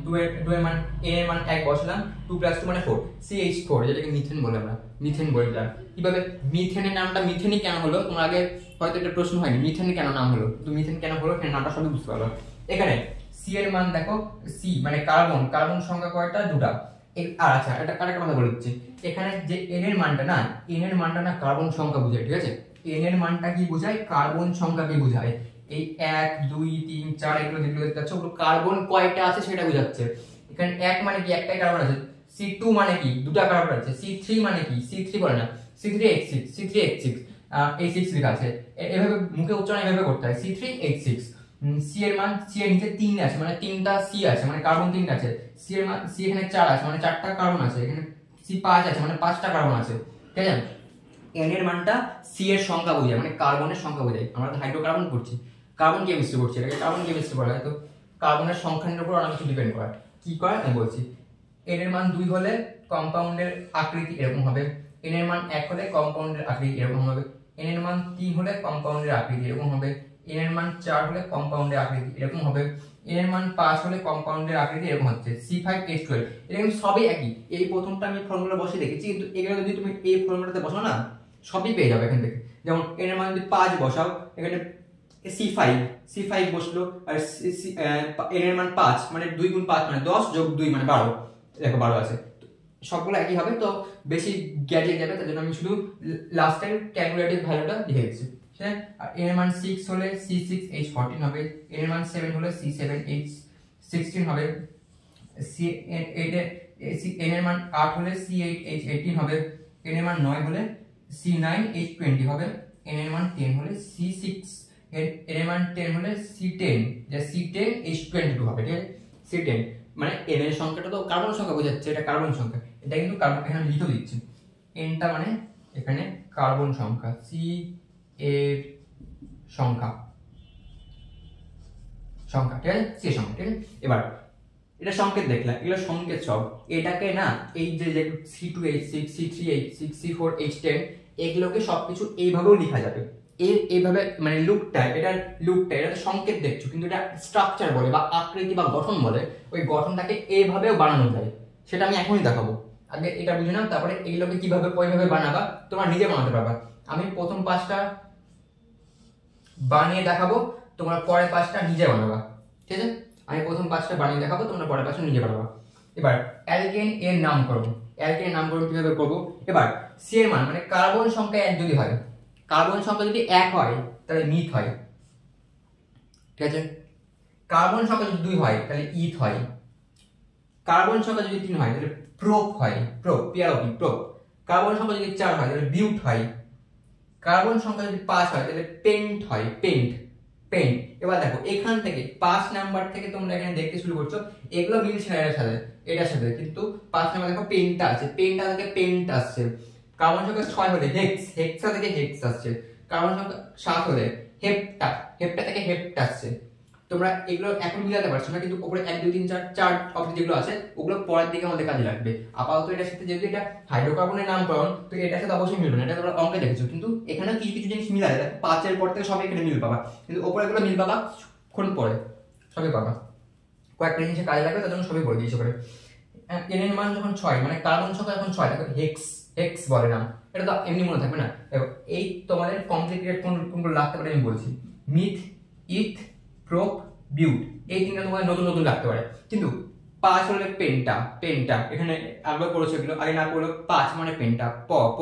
A: 2 এর মান, n এর মান 1 বসালাম, 2+2 মানে 4, CH4, যেটাকে মিথেন বলে, আমরা মিথেন বলে দিলাম। কিভাবে মিথেনের নামটা মিথেনই কেন হলো, তোমার আগে হয়তো এটা প্রশ্ন হয়নি, মিথেন কেন নাম হলো, তো মিথেন কেন হলো এখানে নামটা সবই বুঝতে পারবা। এখানে C এর মান দেখো, C মানে কার্বন, কার্বন সংখ্যা কয়টা, দুটা। আর আচ্ছা এটা আরেকটা কথা বলে দিচ্ছি, এখানে যে n এর মানটা না, n এর মানটা না কার্বন সংখ্যা বোঝায়, ঠিক আছে? n এর মানটা কি বোঝায়, কার্বন সংখ্যাকে বোঝায়। এই 1 2 3 4 এগুলো যেগুলো দেখতে পাচ্ছ ওগুলো কার্বন কয়টা আছে সেটা বোঝাচ্ছে। এখানে 1 মানে কি একটাই কার্বন আছে, C2 মানে কি দুটা কার্বন আছে, C3 মানে কি, C3 বলে না, C3H6, C3H6, H6 লেখা আছে, এভাবে মুখে উচ্চারণ এভাবে করতে হয়, C3H6। C এর মান, C এর নিচে 3 আছে মানে 3টা C আছে মানে কার্বন 3টা আছে, C এর মান, C এখানে 4 আছে মানে 4টা কার্বন আছে, এখানে C5 আছে মানে 5টা কার্বন আছে, ঠিক আছে? n এর মানটা C এর সংখ্যা বোঝায়, মানে কার্বনের সংখ্যা বোঝায়। আমরা তো হাইড্রোকার্বন করছি, কার্বন কেমিস্ট্রি করছি, এটাকে কার্বন কেমিস্ট্রি বলা হয়। তো কার্বনের সংখ্যার উপর অনেক কিছু ডিপেন্ড করে, কি করে আমি বলছি। n এর মান 2 হলে কম্পাউন্ডের আকৃতি এরকম হবে, n এর মান 1 হলে কম্পাউন্ডের আকৃতি এরকম হবে, n এর মান 3 হলে কম্পাউন্ডের আকৃতি এরকম হবে, n এর মান 4 হলে কম্পাউন্ডের আকৃতি এরকম হবে, n এর মান 5 হলে কম্পাউন্ডের আকৃতি এরকম হচ্ছে, C5H12। এটা কিন্তু সবই একই, এই প্রথমটা আমি ফর্মুলা বসে দেখেছি, কিন্তু এগুলো যদি তুমি এই ফর্মুলাতে বসাও না সবই পেয়ে যাবে এখান থেকে। যেমন n এর মান যদি 5 বসাও, এখানে C5 বসলো, আর n এর মান 5 মানে 2 গুণ 5 মানে 10 যোগ 2 মানে 12, দেখো 12 আছে, সবগুলো একই হবে। তো বেশি গ্যাজেট যাবে, তার জন্য আমি শুধু লাস্টের ক্যালকুলেটিভ ভ্যালুটা লিখে দিচ্ছি, ঠিক আছে? আর n এর মান 6 হলে C6H14 হবে, n এর মান 7 হলে C7H16 হবে, n এর মান 8 হলে C8H18 হবে, n এর মান 9 হলে C9H20 হবে, n এর মান 10 হলে C6, n এর মান 10 হলে C10, যা C10H22 হবে, ঠিক আছে? C10 মানে n এর সংখ্যাটা তো কার্বন সংখ্যা বোঝাচ্ছে, এটা কার্বন সংখ্যা, এটা কিন্তু কার্বন, এখানে লিখে দিচ্ছি n টা মানে এখানে কার্বন সংখ্যা, C এর সংখ্যা, ঠিক আছে? C এর সংখ্যা, ঠিক আছে? এবার এটা সংকেত দেখলাম, এগুলো সংকেত সব, এটাকে না এই যে C2H6, C3H6, C4H10 এগুলোকে সবকিছু এইভাবেও লেখা যাবে, এইভাবে মানে লুকটা, এটা তো সংকেত দেখছো, কিন্তু এটা স্ট্রাকচার বলে বা আকৃতি বা গঠন বলে, ওই গঠনটাকে এইভাবেও বানানো যায়, সেটা আমি এখনই দেখাবো। আগে এটা বুঝে নাও, তারপরে এইগুলোকে কিভাবে ওইভাবে বানাবা তোমরা নিজে বানাতে পারবা। আমি প্রথম 5টা বানিয়ে দেখাবো, তোমরা পরের 5টা নিজে বানাবা, ঠিক আছে? আমি প্রথম 5টা বানিয়ে দেখাবো, তোমরা পরের 5টা নিজে বানাবা। এবার অ্যালকেন এর নামকরণ, কিভাবে করবো? এবার C এর মান মানে কার্বন সংখ্যা 1 যদি হয়, কার্বন সংখ্যা যদি 1 হয় তাহলে মিথ হয়, ঠিক আছে? কার্বন সংখ্যা যদি 2 হয় তাহলে ইথ হয়, কার্বন সংখ্যা যদি 3 হয় তাহলে প্রোপ হয়, প্রোপ, কার্বন সংখ্যা যদি 4 হয় তাহলে বিউট হয়, কার্বন সংখ্যা যদি 5 হয় তাহলে পেন্ট হয়, পেন্ট পেন্ট। এবার দেখো এখান থেকে 5 নাম্বার থেকে তোমরা এখানে দেখতে শুরু করছো, এগুলো মিলছে না এটার সাথে, কিন্তু 5 নাম্বার দেখো পেন্টটা আছে, পেন্টটা থেকে পেন্ট আসছে। কার্বন সংখ্যা 6 হলে হেক্স, হেক্সা থেকে হেক্স আসছে। কার্বন সংখ্যা 7 হলে হেপ্টা, হেপ্টা থেকে হেপ্ট আসছে। তোমরা এগুলো এখন মিলাতে পারছো না, কিন্তু উপরে 1 2 3 4 4 অবধি যেগুলো আছে ওগুলো পরের দিকে আমাদের কাজে লাগবে। আপাতত এটার সাথে যেহেতু এটা হাইড্রোকার্বনের নামকরণ, তো এটার সাথে অবশ্যই মিলবে না, এটা তোমরা অঙ্কে দেখেছো। কিন্তু এখানে কিছু কিছু জিনিস মিলা যায়, 5 এর পর থেকে সব এখানে মিল পাবা, কিন্তু উপরে গুলো মিল পাবা কোন পরে সবই পাবা। কয়েকটা জিনিসের কাজে লাগবে, তার জন্য সবই বলে দিয়েছে করে। এন এর মান যখন 6, মানে কার্বন সংখ্যা যখন 6, দেখো হেক্স, হেক্স বলে নাম, এটা তো এমনি মনে থাকবে না। দেখো এই তোমাদের কমপ্লিকেটেড কোনগুলো লাগতে পারে আমি বলছি, মিথ, ইথ, প্রোপ, বিউট, এই তিনটা তোমাদের নতুন নতুন লাগতে পারে। কিন্তু 5 হলে পেন্টা, পেন্টা এখানে একবার পড়েছো, এগুলো আগে না পড়লো। 5 মানে পেন্টা, প প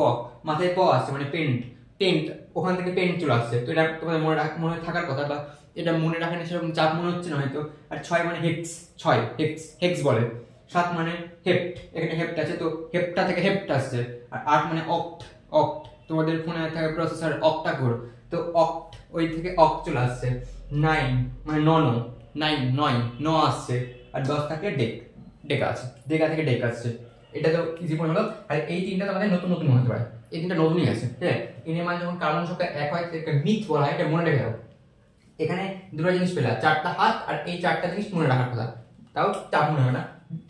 A: মাথায় প আসছে মানে পেন্ট, পেন্ট ওখান থেকে পেন্ট চলে আসছে। তো এটা তোমাদের মনে থাকার কথা, বা এটা মনে রাখেন সেরকম চাপ মনে হচ্ছে না হয়তো। আর 6 মানে হেক্স, 6 হেক্স, হেক্স বলে। 7 মানে হেপ্ট, এখানে হেপ্ট আছে, তো হেপ্টা থেকে হেপ্ট আসছে। আর 8 মানে অক্ট, অক্ট তোমাদের ফোনে থাকে প্রসেসর অক্টা কোর, তো অক্ট ওই থেকে অক্ট চলে আসছে। 9 মানে নন, 9 9 ন আসছে। আর 10 থাকলে ডেক, ডেকা আছে, ডেকা থেকে ডেক আসছে। এটা তো ইজি মনে হলো। আর এই তিনটা তোমাদের নতুন নতুন হতে পারে, এই তিনটা নতুনই আছে, ঠিক আছে। এর মানে যখন কার্বন সংখ্যা 1 হয় সেটাকে মিথ বলা হয়, এটা মনে রেখে দাও। এখানে দুটো জিনিস পেলা, 4টা হাত, আর এই 4টা জিনিস মনে রাখার কথা, তাও চাপ মনে হয় না।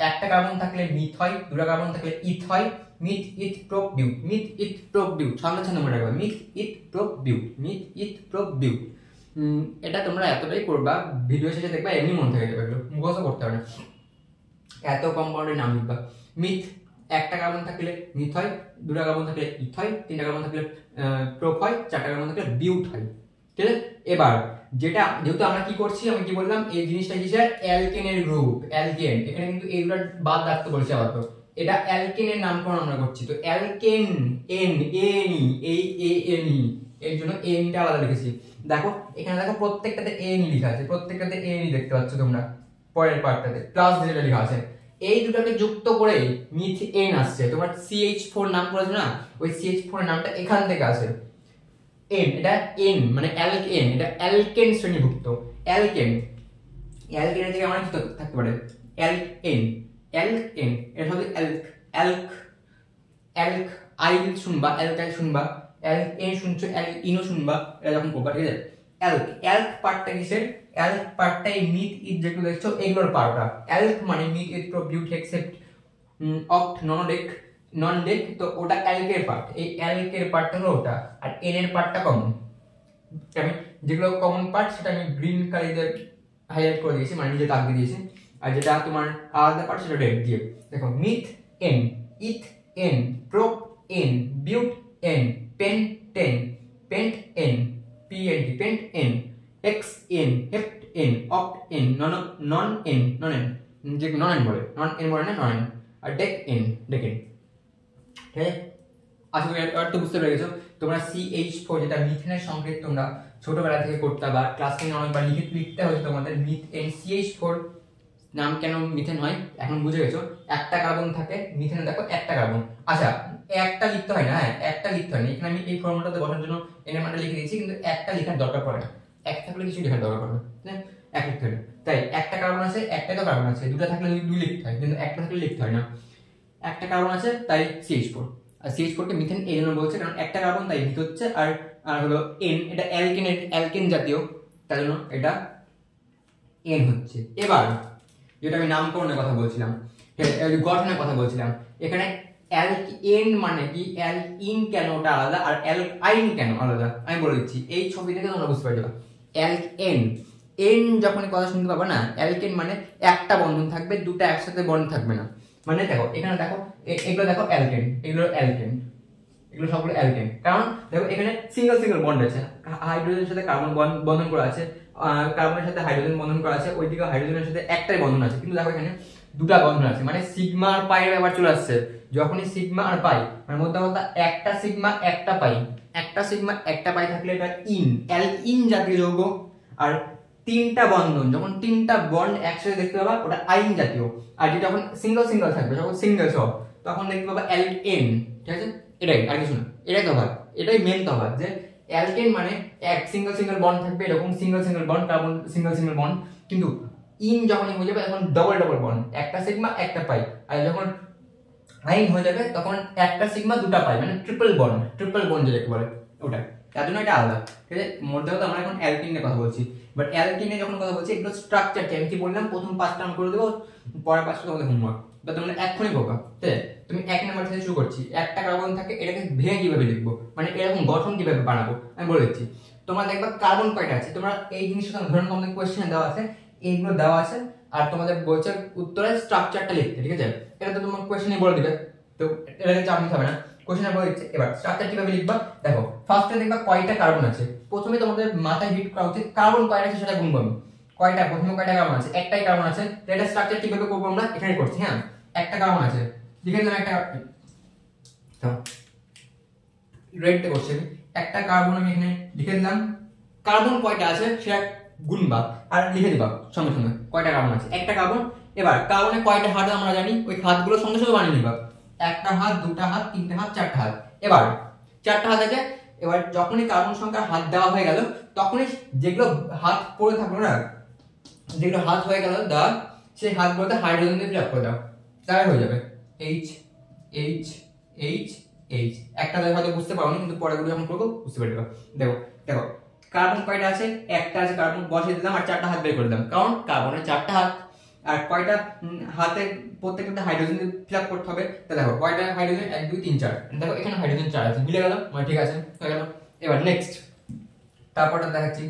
A: একটা কার্বন থাকলে মিথ হয়, দুটো কার্বন থাকলে ইথ হয়। Myth, eth, prop, বিউট, myth, eth, prop, বিউট, সামনে সামনে মনে রাখবে, myth, eth, prop, বিউট, myth, eth, prop, বিউট। এটা তোমরা এতটাই করবা, ভিডিও শেষে দেখবা এমনি মনে থেকে যাবে, এগুলো মুখস্থ করতে হবে না। এত কম্পাউন্ডের নাম লিখবা। মিথ, একটা কার্বন থাকলে মিথ হয়, দুটা কার্বন থাকলে ইথ হয়, তিনটা কার্বন থাকলে প্রোপ হয়, 4টা কার্বন থাকলে বিউট হয়, ঠিক আছে। এবার যেটা যেহেতু আমরা কি করছি, আমি কি বললাম, এই জিনিসটা কি স্যার, অ্যালকেনের গ্রুপ, অ্যালকেন। এখানে কিন্তু এইগুলো বাদ রাখতে বলছি আপাতত, এটা অ্যালকেনের নামকরণ আমরা করছি। তো অ্যালকেন, এন, এন ই, এই এ এন ই, এর জন্য এনটা আলাদা লিখেছি। দেখো এখানে দেখো প্রত্যেকটাতে এন লেখা আছে, প্রত্যেকটাতে এন ই দেখতে পাচ্ছ তোমরা, পরের পার্টটাতে প্লাস যেটা লেখা আছে। এই দুটাকে যুক্ত করে মিথেন আসছে। তোমার CH4 নাম করেছো না, ওই CH4 নামটা এখান থেকে আসে। এন, এটা এন মানে অ্যালকেন, এটা অ্যালকেন শ্রেণীভুক্ত। অ্যালকেন, অ্যালকেনের থেকে আমরা কি থাকতে পারে, অ্যালকেন, অ্যালকেন, এটা হবে অ্যালক, অ্যালক, অ্যালক আইল শুনবা, অ্যালকাইল শুনবা, অ্যালকেন শুনছো, অ্যালকিনও শুনবা, এটা যখন করবা, ঠিক আছে। অ্যালক, অ্যালক পার্টটা কিসের, অ্যালক পার্টটাই মিথ, ইথ যেগুলো দেখছো এগুলোর পার্টটা। অ্যালক মানে মিথ, ইথ, প্রোপ, বিউট, হেক্সেপ্ট, অক্ট, ননডেক, নন ডেক, তো ওটা অ্যালকের পার্ট। এই অ্যালকের পার্টটা হলো ওটা, আর এন এর পার্টটা কমন। আমি যেগুলো কমন পার্ট সেটা আমি গ্রিন কালি দিয়ে হাইলাইট করে দিয়েছি, মানে নিজে দাগ দিয়ে দিয়েছি। আর যেটা তোমার আলাদা পার্ট সেটা রেড দিয়ে। দেখো methane, ethane, propane, butane, pentane, pentane, পিএনটি, pentane, hexane, heptane, octane, nonane, nonane, যে নন এন বলে, নন এন বলে না, নন এন, আর decane, decane, ঠিক আছে। আশা করি একটু বুঝতে পেরে গেছো। তোমরা CH4 যেটা মিথেনের সংকেত তোমরা ছোটবেলা থেকে করতে বা ক্লাস 10 অনেকবার লিখতে হয়েছে তোমাদের, মিথেন CH4 নাম কেন মিথেন হয় এখন বুঝে গেছো। একটা কার্বন থাকে মিথেনে, দেখো একটা কার্বন। আচ্ছা একটা লিখতে হয় না, হ্যাঁ একটা লিখতে হয় না, এখানে আমি এই ফর্মুলাতে বসার জন্য এন এর মানটা লিখে দিয়েছি, কিন্তু একটা লেখার দরকার পড়ে না, এক থাকলে কিছু লেখার দরকার পড়ে না, এক লিখতে হয় না। তাই একটা কার্বন আছে, একটাই তো কার্বন আছে, দুটো থাকলে দুই লিখতে হয়, কিন্তু একটা থাকলে লিখতে হয় না। একটা কার্বন আছে তাই CH4, আর CH4 কে মিথেন এই জন্য বলছে কারণ একটা কার্বন তাই মিথ হচ্ছে। আর হলো এন, এটা অ্যালকেন, অ্যালকেন জাতীয়, তার জন্য এটা এন হচ্ছে। এবার যেটা আমি নামকরণের কথা বলছিলাম, গঠনের কথা বলছিলাম, এখানে অ্যালকেন মানে কি, অ্যালকিন কেন ওটা আলাদা, আর অ্যালকাইন কেন আলাদা আমি বলে দিচ্ছি। এই ছবি থেকে তোমরা বুঝতে পারবে। অ্যালকেন, এন যখন কথা শুনতে পাবে না, অ্যালকেন মানে একটা বন্ধন থাকবে, দুটো একসাথে বন্ধন থাকবে না। মানে দেখো এখানে দেখো, এগুলো দেখো অ্যালকেন, এগুলো অ্যালকেন, এগুলো সবগুলো অ্যালকেন। কারণ দেখো এখানে সিঙ্গেল সিঙ্গেল বন্ড আছে, হাইড্রোজেনের সাথে কার্বন বন্ধন করা আছে, কার্বনের সাথে হাইড্রোজেন বন্ধন করা আছে, ওইদিকে হাইড্রোজেনের সাথে একটাই বন্ধন আছে, কিন্তু দেখো এখানে দুটা বন্ধন আছে, মানে সিগমা আর পাই আবার চলে আসছে। যখনই সিগমা আর পাই, মানে মধ্যে কথা একটা সিগমা একটা পাই, একটা সিগমা একটা পাই থাকলে এটা ইন, অ্যালকিন জাতীয় যৌগ। আর তিনটা বন্ধন, যখন তিনটা বন্ড একসাথে দেখতে পাবা ওটা আইন জাতীয়। আর যেটা যখন সিঙ্গেল সিঙ্গেল থাকবে, যখন সিঙ্গেল সব, তখন দেখতে পাবা অ্যালকেন, ঠিক আছে। এটাই আর কিছু না, এটাই তো ভাগ, এটাই মেন তফাৎ, যে অ্যালকেন মানে এক সিঙ্গেল বন্ড থাকবে এরকম single bond, carbon single bond, কিন্তু ইন যখন হয়ে যাবে তখন ডবল বন্ড, একটা সিগমা একটা পাই, আর যখন আইন হয়ে যাবে তখন একটা সিগমা দুটা পাই, মানে ট্রিপল বন্ড যেটাকে বলে ওটা। তার জন্য এটা আলাদা, ঠিক আছে। মধ্যে কথা আমরা এখন অ্যালকিন নিয়ে কথা বলছি, বাট অ্যালকিন নিয়ে যখন কথা বলছি এগুলো স্ট্রাকচার কি আমি কি বললাম, প্রথম 5টা আমি করে দেবো, পরের 5টা তোমাদের হোমওয়ার্ক, বা তোমরা এক্ষুনি করবা, ঠিক আছে। তুমি 1 নাম্বার থেকে শুরু করছি, একটা কার্বন থাকে, এটাকে ভেঙে কিভাবে লিখবো, মানে এরকম গঠন কিভাবে বানাবো আমি বলে দিচ্ছি। তোমরা দেখবা কার্বন কয়টা আছে, তোমরা এই জিনিসটা ধরুন তোমাদের কোয়েশ্চেনে দেওয়া আছে, এইগুলো দেওয়া আছে, আর তোমাদের বলছে উত্তরে স্ট্রাকচারটা লিখতে, ঠিক আছে। এটা তো তোমার কোয়েশ্চেনে বলে দিবে, তো এটাকে চাপ নিতে হবে না, কোশ্চেনে বলে দিচ্ছে। এবার স্ট্রাকচার কিভাবে লিখবা, দেখো ফার্স্টে দেখবা কয়টা কার্বন আছে, প্রথমে তোমাদের মাথায় হিট করা উচিত কার্বন কয়টা আছে সেটা গুনবো আমি, কয়টা, প্রথমে কয়টা কার্বন আছে, একটাই কার্বন আছে, তো এটা স্ট্রাকচার কিভাবে করবো আমরা এখানে করছি। হ্যাঁ, একটা কার্বন আছে, লিখে দিলাম একটা, রেডটা করছি আমি, একটা কার্বন আমি এখানে লিখে দিলাম, কার্বন কয়টা আছে সেটা গুনবা আর লিখে দিবা সঙ্গে সঙ্গে কয়টা কার্বন আছে, একটা কার্বন। এবার কার্বনে কয়টা হাত আমরা জানি, ওই হাতগুলো সঙ্গে সঙ্গে বানিয়ে নিবা, একটা হাত, দুটা হাত, তিনটা হাত, চারটা হাত। এবার 4টা হাত আছে, এবার যখনই কার্বন সংখ্যার হাত দেওয়া হয়ে গেল তখনই যেগুলো হাত পড়ে থাকলো না, যেগুলো হাত হয়ে গেল দেওয়া, সেই হাতগুলোতে হাইড্রোজেন দিয়ে ফিল আপ করে দাও, তাহলে হয়ে যাবে এইচ এইচ এইচ এইচ। একটা হয়তো বুঝতে পারোনি, কিন্তু পরেগুলো যখন করবো বুঝতে পারবে। দেখো দেখো কার্বন কয়টা আছে, একটা আছে, কার্বন বসিয়ে দিলাম আর 4টা হাত বের করে দিলাম, কারণ কার্বনের 4টা হাত, আর কয়টা হাতে প্রত্যেকটা হাইড্রোজেন ফিল আপ করতে হবে। তা দেখো কয়টা হাইড্রোজেন, 1 2 3 4, দেখো এখানে হাইড্রোজেন 4 আছে, মিলে গেল, মানে ঠিক আছে, হয়ে গেল। এবার নেক্সট তারপরটা দেখাচ্ছি,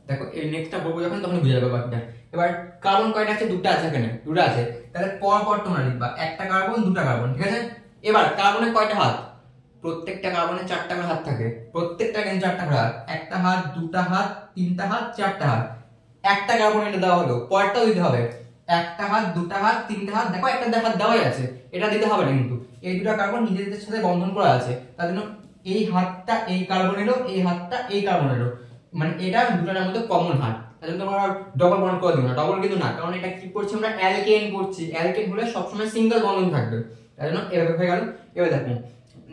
A: দেখো এই নেক্সটটা বলবো যখন তখন বুঝে যাবে বাকিটা। এবার কার্বন কয়টা আছে, দুটো আছে, এখানে দুটো আছে, তাহলে পর তোমরা লিখবা একটা কার্বন দুটা কার্বন, ঠিক আছে। এবার কার্বনের কয়টা হাত, প্রত্যেকটা কার্বনের 4টা করে হাত থাকে, প্রত্যেকটা কিন্তু 4টা করে হাত, একটা হাত, দুটা হাত, তিনটা হাত, 4টা হাত। একটা কার্বন এটা দেওয়া হলো, পরেরটাও দিতে হবে, একটা হাত, দুটা হাত, তিনটা হাত, দেখো একটা হাত দেওয়াই আছে, এটা দিতে হবে না, কিন্তু এই দুটো কার্বন নিজেদের সাথে বন্ধন করা আছে, তার জন্য এই হাতটা এই কার্বনেরও, এই হাতটা এই কার্বনেরও, মানে এটা দুটার মধ্যে কমন হাত, তার জন্য তোমরা ডবল বন্ড করে দিও না, ডবল কিন্তু না, কারণ এটা কি করছি আমরা, অ্যালকেন করছি, অ্যালকেন হলে সবসময় সিঙ্গেল বন্ধন থাকবে, তার জন্য এভাবে হয়ে গেল। এবার দেখো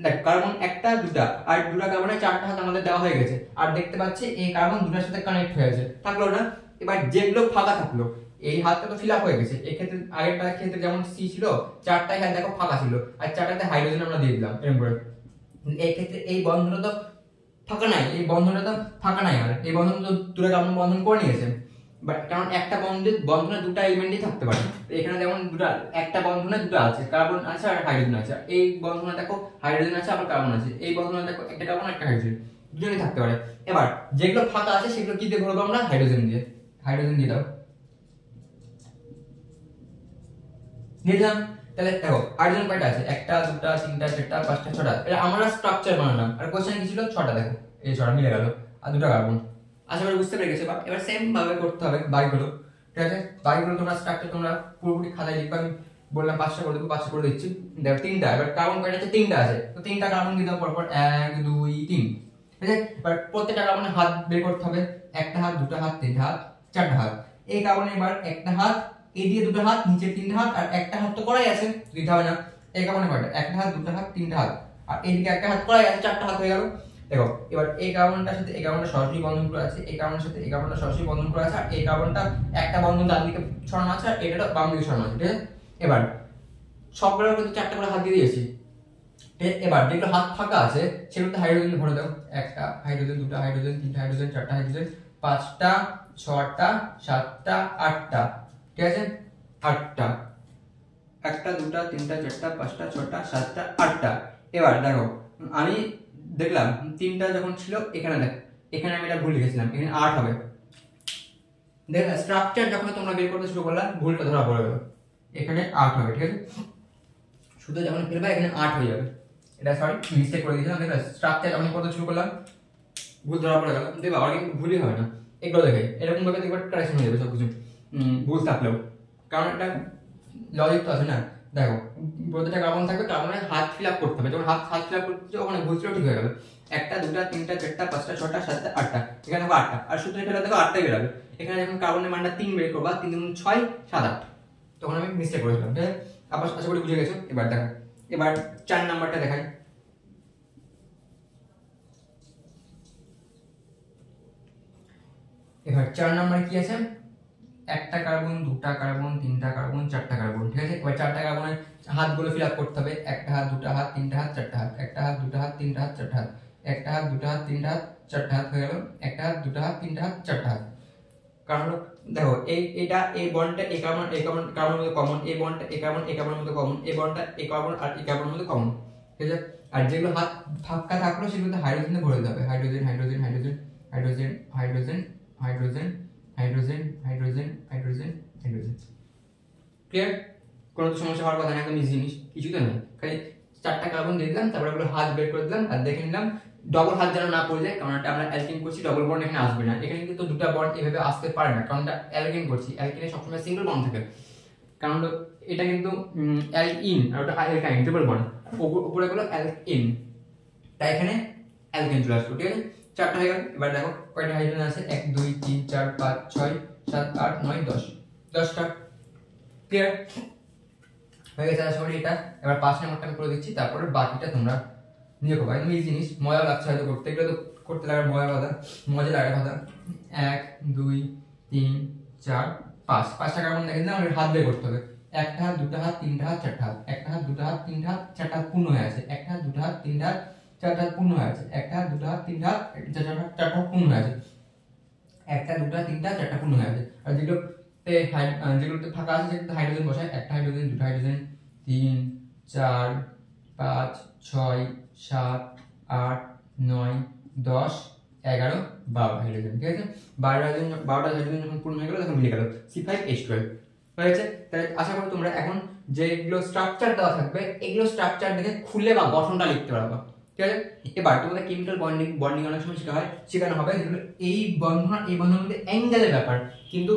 A: দেখ কার্বন একটা দুটা, আর দুটা কার্বনের 4টা হাত আমাদের দেওয়া হয়ে গেছে, আর দেখতে পাচ্ছি এই কার্বন দুটার সাথে কানেক্ট হয়ে আছে, থাকলো না। এবার যেগুলো ফাঁকা থাকলো, এই হাতটা তো ফিল আপ হয়ে গেছে, এক্ষেত্রে আগেরটার ক্ষেত্রে যেমন সি ছিল 4টাই হাত দেখো ফাঁকা ছিল, আর 4টাতে হাইড্রোজেন আমরা দিয়ে দিলাম এরকম করে। এই ক্ষেত্রে এই বন্ধনটা তো ফাঁকা নাই, এই বন্ধনটা তো ফাঁকা নাই, আর এই বন্ধন তো দুটো কার্বন বন্ধন করে নিয়েছে, বাট কারণ একটা বন্ধনে দুটো এলিমেন্টই থাকতে পারে, এখানে যেমন দুটো, একটা বন্ধনে দুটো আছে, কার্বন আছে আর হাইড্রোজেন আছে, এই বন্ধনে দেখো হাইড্রোজেন আছে আবার কার্বন আছে, এই বন্ধনে দেখো একটা কার্বন একটা হাইড্রোজেন, দুজনেই থাকতে পারে। এবার যেগুলো ফাঁকা আছে সেগুলো কি দিয়ে ভরবো আমরা, হাইড্রোজেন দিয়ে, হাইড্রোজেন দিয়ে দাও, দিয়ে দিলাম। তাহলে দেখো হাইড্রোজেন কয়টা আছে, একটা, দুটা, তিনটা, চারটা, 5টা, 6টা, এটা আমরা স্ট্রাকচার বানালাম, আর কোশ্চেনে কি ছিল 6টা, দেখো এই 6টা মিলে গেল, আর দুটো কার্বন। আশা করি বুঝতে পেরে গেছো, এবার সেম ভাবে করতে হবে বাকিগুলো, ঠিক আছে। বাকিগুলো তোমরা স্ট্রাকচার তোমরা পুরোপুরি খাতায় লিখবে, আমি বললাম 5টা করে দেবো, 5টা করে দিচ্ছি। দেখো 3টা, এবার কার্বন কয়টা আছে, 3টা আছে, তো 3টা কার্বন দিয়ে দাও পরপর, 1 2 3, ঠিক আছে। এবার প্রত্যেকটা কার্বনের হাত বের করতে হবে, একটা হাত, দুটো হাত, তিনটা হাত, 4টা হাত। এই কার্বনে এবার একটা হাত, এই দিয়ে দুটো হাত, নিচে 3টা হাত, আর একটা হাত তো করাই আছে, দিতে হবে না। এই কার্বনে কয়টা, একটা হাত, দুটো হাত, 3টা হাত, আর এইদিকে একটা হাত করাই আছে, 4টা হাত হয়ে গেল। দেখো এবার এই কার্বনটার সাথে এই কার্বনটা সরাসরি বন্ধন করে আছে, এই কার্বনের সাথে এই কার্বনটা সরাসরি বন্ধন করে আছে, আর এই কার্বনটা একটা বন্ধন ডান দিকে ছড়ানো আছে, আর এটা বাম দিকে ছড়ানো আছে, ঠিক আছে। এবার সবগুলোর কিন্তু 4টা করে হাত দিয়ে দিয়েছি, এবার যেগুলো হাত ফাঁকা আছে সেগুলোতে হাইড্রোজেন ভরে দাও, একটা হাইড্রোজেন, দুটো হাইড্রোজেন, 3টা হাইড্রোজেন, 4টা হাইড্রোজেন, 5টা, 6টা, 7টা, 8টা, ঠিক আছে, 8টা, একটা, দুটা, তিনটা, 4টা, 5টা, 6টা, 7টা, 8টা। এবার দেখো আমি দেখলাম 3টা যখন ছিল, এখানে দেখ, এখানে আমি এটা ভুল লিখেছিলাম, এখানে 8 হবে। দেখ স্ট্রাকচার যখন তোমরা বের করতে শুরু করলা ভুলটা ধরা পড়ে গেল, এখানে 8 হবে, ঠিক আছে। শুধু যখন ফেলবা এখানে 8 হয়ে যাবে, এটা সরি মিস্টেক করে দিয়েছিলাম। দেখ স্ট্রাকচার যখন করতে শুরু করলাম ভুল ধরা পড়ে গেল, দেখবা আর কিন্তু ভুলই হবে না, এগুলো দেখে এরকম ভাবে দেখবা কারেকশন হয়ে যাবে সবকিছু ভুল থাকলেও, কারণ এটা লজিক তো আছে না। দেখো প্রত্যেকটা কার্বন থাকবে, কার্বনের হাত ফিল আপ করতে হবে, যখন হাত ফিল আপ করতে ওখানে ভুল ছিল ঠিক হয়ে গেল, একটা, দুটা, তিনটা, 4টা, 5টা, 6টা, 7টা, 8টা, এখানে দেখো 8টা, আর সূত্রে ফেলে দেখো 8টাই বেরোবে। এখানে যখন কার্বনের মানটা 3 বের করবা, 3 গুণ 6 7 8, তখন আমি মিস্টেক করেছিলাম, ঠিক আছে। আবার আশা করি বুঝে গেছো। এবার দেখো এবার 4 নাম্বারটা দেখাই, এবার 4 নম্বরে কি আছে, একটা কার্বন, দুটা কার্বন, তিনটা কার্বন, চারটা কার্বন, ঠিক আছে। এবার চারটা কার্বনের হাতগুলো ফিল আপ করতে হবে, একটা হাত, দুটা হাত, তিনটা হাত, চারটা হাত, একটা হাত, দুটা হাত, তিনটা হাত, চারটা হাত, একটা হাত, দুটা হাত, তিনটা হাত, চারটা হাত হয়ে গেল, একটা হাত, দুটা হাত, তিনটা হাত, চারটা হাত। কারণ দেখো এটা এই বন্ডটা এই কার্বনের মধ্যে কমন, এই বন্ডটা এই কার্বনের মধ্যে কমন, এই বন্ডটা এই কার্বন আর এই কার্বনের মধ্যে কমন, ঠিক আছে। আর যেগুলো হাত ফাঁকা থাকলো সেগুলোতে হাইড্রোজেনে ভরে দিতে হবে, hydrogen hydrogen hydrogen hydrogen hydrogen hydrogen hydrogen hydrogen hydrogen hydrogen. Clear? কোনো তো সমস্যা হওয়ার কথা না, একদম ইজি জিনিস, কিছু তো নয়, খালি চারটা কার্বন দিয়ে দিলাম, তারপরে ওগুলো হাত বের করে দিলাম আর দেখে নিলাম ডবল হাত যেন না পড়ে যায়, কারণ এটা আমরা অ্যালকিন করছি, ডবল বন্ড এখানে আসবে না, এখানে কিন্তু দুটো বন্ড এভাবে আসতে পারে না, কারণ এটা অ্যালকিন করছি, অ্যালকিনে সবসময় সিঙ্গেল বন্ড থাকে, কারণ এটা কিন্তু অ্যালকিন আর ওটা অ্যালকাইন ট্রিপল বন্ড, উপরে গুলো অ্যালকিন, তাই এখানে অ্যালকিন চলে আসবে, ঠিক আছে। চারটা হয়ে গেল। এবার দেখো কয়টা হাইড্রোজেন আছে, 1 2 3 4 5 6 7 8 9 10, 10টা। ক্লিয়ার হয়ে গেছে আশা করি এটা। এবার 5 নম্বরটা আমি করে দিচ্ছি, তারপরে বাকিটা তোমরা নিয়ে করবো, একদম এই জিনিস, মজা লাগছে হয়তো করতে, এগুলো তো করতে লাগার মজা লাগার কথা। 1 2 3 4 5, 5টা কার্বন দেখে দিলাম, আমাদের হাত বের করতে হবে, একটা হাত, দুটা হাত, তিনটা হাত, চারটা হাত, একটা হাত, দুটা হাত, তিনটা হাত, চারটা হাত পূর্ণ হয়ে আছে, একটা হাত, দুটা হাত, তিনটা হাত, চারটা হাত পূর্ণ হয়ে আছে, একটা হাত, দুটা হাত, তিনটা হাত, চারটা হাত পূর্ণ হয়ে আছে, একটা, দুটা, তিনটা, চারটা পূর্ণ হয়ে আছে। আর যেগুলোতে ফাঁকা আছে সেগুলোতে হাইড্রোজেন বসায়, একটা হাইড্রোজেন, দুটো হাইড্রোজেন, 3 4 5 6 7 8 9 10 11 12 হাইড্রোজেন, ঠিক আছে। 12টা হাইড্রোজেন যখন পূর্ণ হয়ে গেল তখন মিলে গেল C5H12 হয়েছে। তাহলে আশা করি তোমরা এখন যেগুলো স্ট্রাকচার দেওয়া থাকবে এগুলো স্ট্রাকচার দেখে খুলে বা গঠনটা লিখতে পারবা, ঠিক আছে। এবার তোমাদের কেমিক্যাল বন্ডিং অনেক সময় শেখানো হবে, যেগুলো এই বন্ধনের মধ্যে অ্যাঙ্গেলের ব্যাপার, কিন্তু